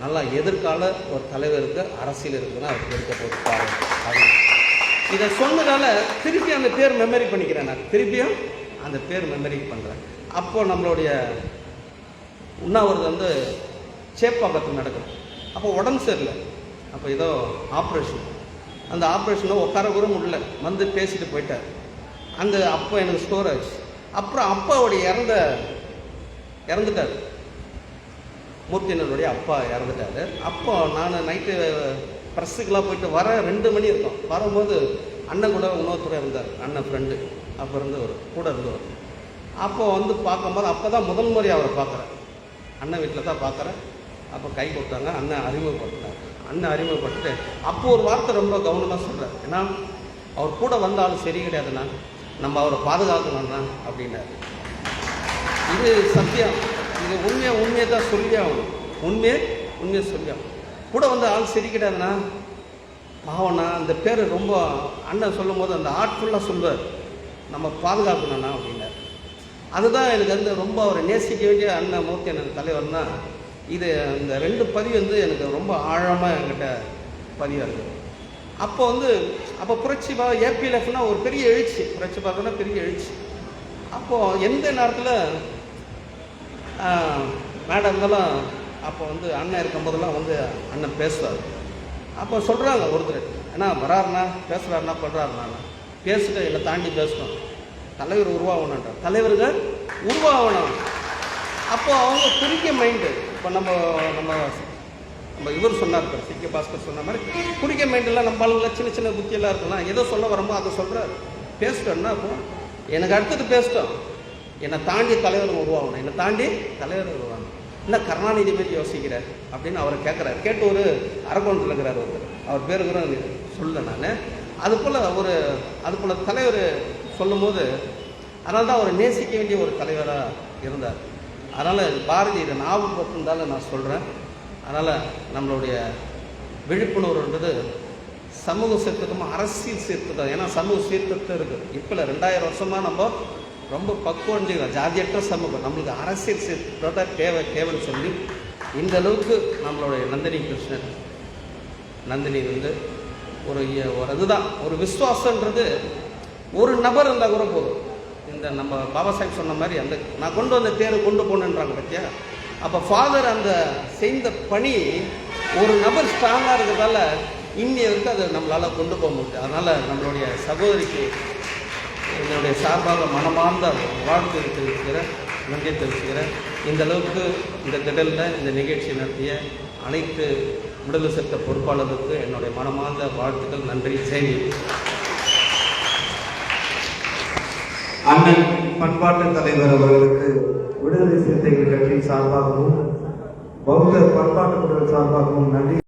நல்லா எதிர்கால ஒரு தலைவருக்கு அரசியல் இருக்குதுன்னா அவருக்கு இருக்க போது பாருங்க அப்படின்னு இதை சொன்னதால திருப்பி அந்த பேர் மெமரி பண்ணிக்கிறேன். நான் திருப்பியும் அந்த பேர் மெமரி பண்ணுறேன். அப்போ நம்மளுடைய உண்ணாவிரதம் சேப்பாக்கத்தில் நடக்கும். அப்போ உடம்பு சரியில்லை, அப்போ ஏதோ ஆப்ரேஷன். அந்த ஆப்ரேஷனில் உட்கார கூட முடியல, பேசிட்டு போயிட்டார். அந்த அப்போ எனக்கு ஸ்டோர் ஆச்சு. அப்புறம் அப்பாவுடைய இறந்துட்டார், மூர்த்தியினருடைய அப்பா இறந்துட்டார். அப்போ நான் நைட்டு ப்ரெஸ்ஸுக்கெலாம் போயிட்டு வர 2 மணி இருக்கும். வரும்போது அண்ணன் கூட இன்னொருத்தர் இருந்தார், அண்ணன் ஃப்ரெண்டு அப்போ இருந்தவர் கூட இருந்தவர். அப்போ பார்க்கும்போது அப்போ தான் முதல் முறை அவரை பார்க்குறேன், அண்ணன் வீட்டில் தான் பார்க்குறேன். அப்போ கை கொடுத்தாங்க, அண்ணன் அறிமுகப்படுத்தினார். அண்ணன் அறிமுகப்பட்டு அப்போ ஒரு வார்த்தை ரொம்ப கவனமாக சொல்கிறார். ஏன்னா அவர் கூட வந்தாலும் சரி கிடையாதுண்ணா, நம்ம அவரை பாதுகாக்கணும்னா அப்படின்னாரு. இது சத்தியம், இது உண்மையை தான் சொல்லி ஆகணும், உண்மையை சொல்லி ஆகணும். கூட வந்த ஆள் சரி கிடையாதுண்ணா, பாவண்ணா, அந்த பேர் ரொம்ப அண்ணன் சொல்லும் போது அந்த ஆர்ட்ஃபுல்லாக சொல்வார், நம்ம பாதுகாக்கணும்ண்ணா அப்படின்னாரு. அதுதான் எனக்கு ரொம்ப அவரை நேசிக்க வேண்டிய அண்ணன் மூர்த்தி அண்ணன் தலைவர்னா இது. இந்த 2 பதிவு எனக்கு ரொம்ப ஆழமாக என்கிட்ட பதிவாக இருக்குது. அப்போ புரட்சி ஏபிஎல்எஃப்னா ஒரு பெரிய எழுச்சி, புரட்சி பார்த்தோன்னா பெரிய எழுச்சி. அப்போது எந்த நேரத்தில் மேடம் இருந்தாலும் அப்போ அண்ணன் இருக்கும்போதெல்லாம் அண்ணன் பேசுவார். அப்போ சொல்கிறாங்க ஒருத்தர், ஏன்னா வராருண்ணா பேசுகிறாருண்ணா பண்ணுறாருண்ணா, பேசிட்டு என்னை தாண்டி பேசணும், தலைவர் உருவாகணுன்றார், தலைவர்கள் உருவாகணும். அப்போ அவங்க குறுகிய மைண்டு. இப்போ நம்ம இவர் சொன்னார், சிக்க பாஸ்கர் சொன்ன மாதிரி குறுகிய மைண்டெல்லாம் நம்ம ஆளுங்கள சின்ன புத்தியெல்லாம் இருக்கலாம். ஏதோ சொல்ல வரமோ அதை சொல்கிறார், பேசிட்டோம்னா அப்போ எனக்கு அடுத்தது பேசிட்டோம், என்னை தாண்டி தலைவர் உருவாகணும், என்னை தாண்டி தலைவர் உருவாகணும். என்ன கருணாநிதி மாரி யோசிக்கிறார் அப்படின்னு அவரை கேட்குறாரு. கேட்டு ஒரு அரக்கோணத்தில் இருக்கிறார் ஒருத்தர், அவர் பேரு கூட சொல்ல நான். அதுபோல் தலைவர் சொல்லும் போது அதனால தான் அவரை நேசிக்க வேண்டிய ஒரு தலைவராக இருந்தார். அதனால் பாரதி இதை ஞாபகப்படுத்திருந்தாலும் நான் சொல்கிறேன். அதனால் நம்மளுடைய விழிப்புணர்வுன்றது சமூக சீர்திருத்தமாக அரசியல் சீர்திருத்தம். ஏன்னா சமூக சீர்திருத்தம் இருக்குது. இப்போ 2000 வருஷமாக நம்ம ரொம்ப பக்குவஞ்சுக்கிறோம், ஜாதியற்ற சமூகம். நம்மளுக்கு அரசியல் சீர்திருத்தம் தேவைன்னு சொல்லி இந்த அளவுக்கு நம்மளுடைய நந்தினி கிருஷ்ணன் ஒரு இதுதான் ஒரு விசுவாசன்றது. ஒரு நபர் இருந்தால் கூட போதும். இந்த நம்ம பாபா சாஹிப் சொன்ன மாதிரி அந்த நான் கொண்டு வந்த தேர் கொண்டு போனேன்றாங்க பற்றியா, அப்போ ஃபாதர் அந்த செய்த பணி ஒரு நபர் ஸ்ட்ராங்காக இருக்கிறதால இன்னி வரைக்கும் அதை நம்மளால் கொண்டு போக முடியுது. அதனால் நம்மளுடைய சகோதரிக்கு என்னுடைய சார்பாக மனமார்ந்த வாழ்த்து தெரிவிக்கிறேன், நன்றி தெரிவிக்கிறேன். இந்த அளவுக்கு இந்த திடலில் இந்த நிகழ்ச்சி நடத்திய அனைத்து விடுதலை சிறுத்தை பொறுப்பாளருக்கு என்னுடைய மனமார்ந்த வாழ்த்துக்கள், நன்றி, செய்தி. அண்ணன் பண்பாட்டு தலைவர் அவர்களுக்கு விடுதலை சிறுத்தைகள் கட்சி சார்பாகவும் பௌத்த பண்பாட்டு குழு சார்பாகவும் நன்றி.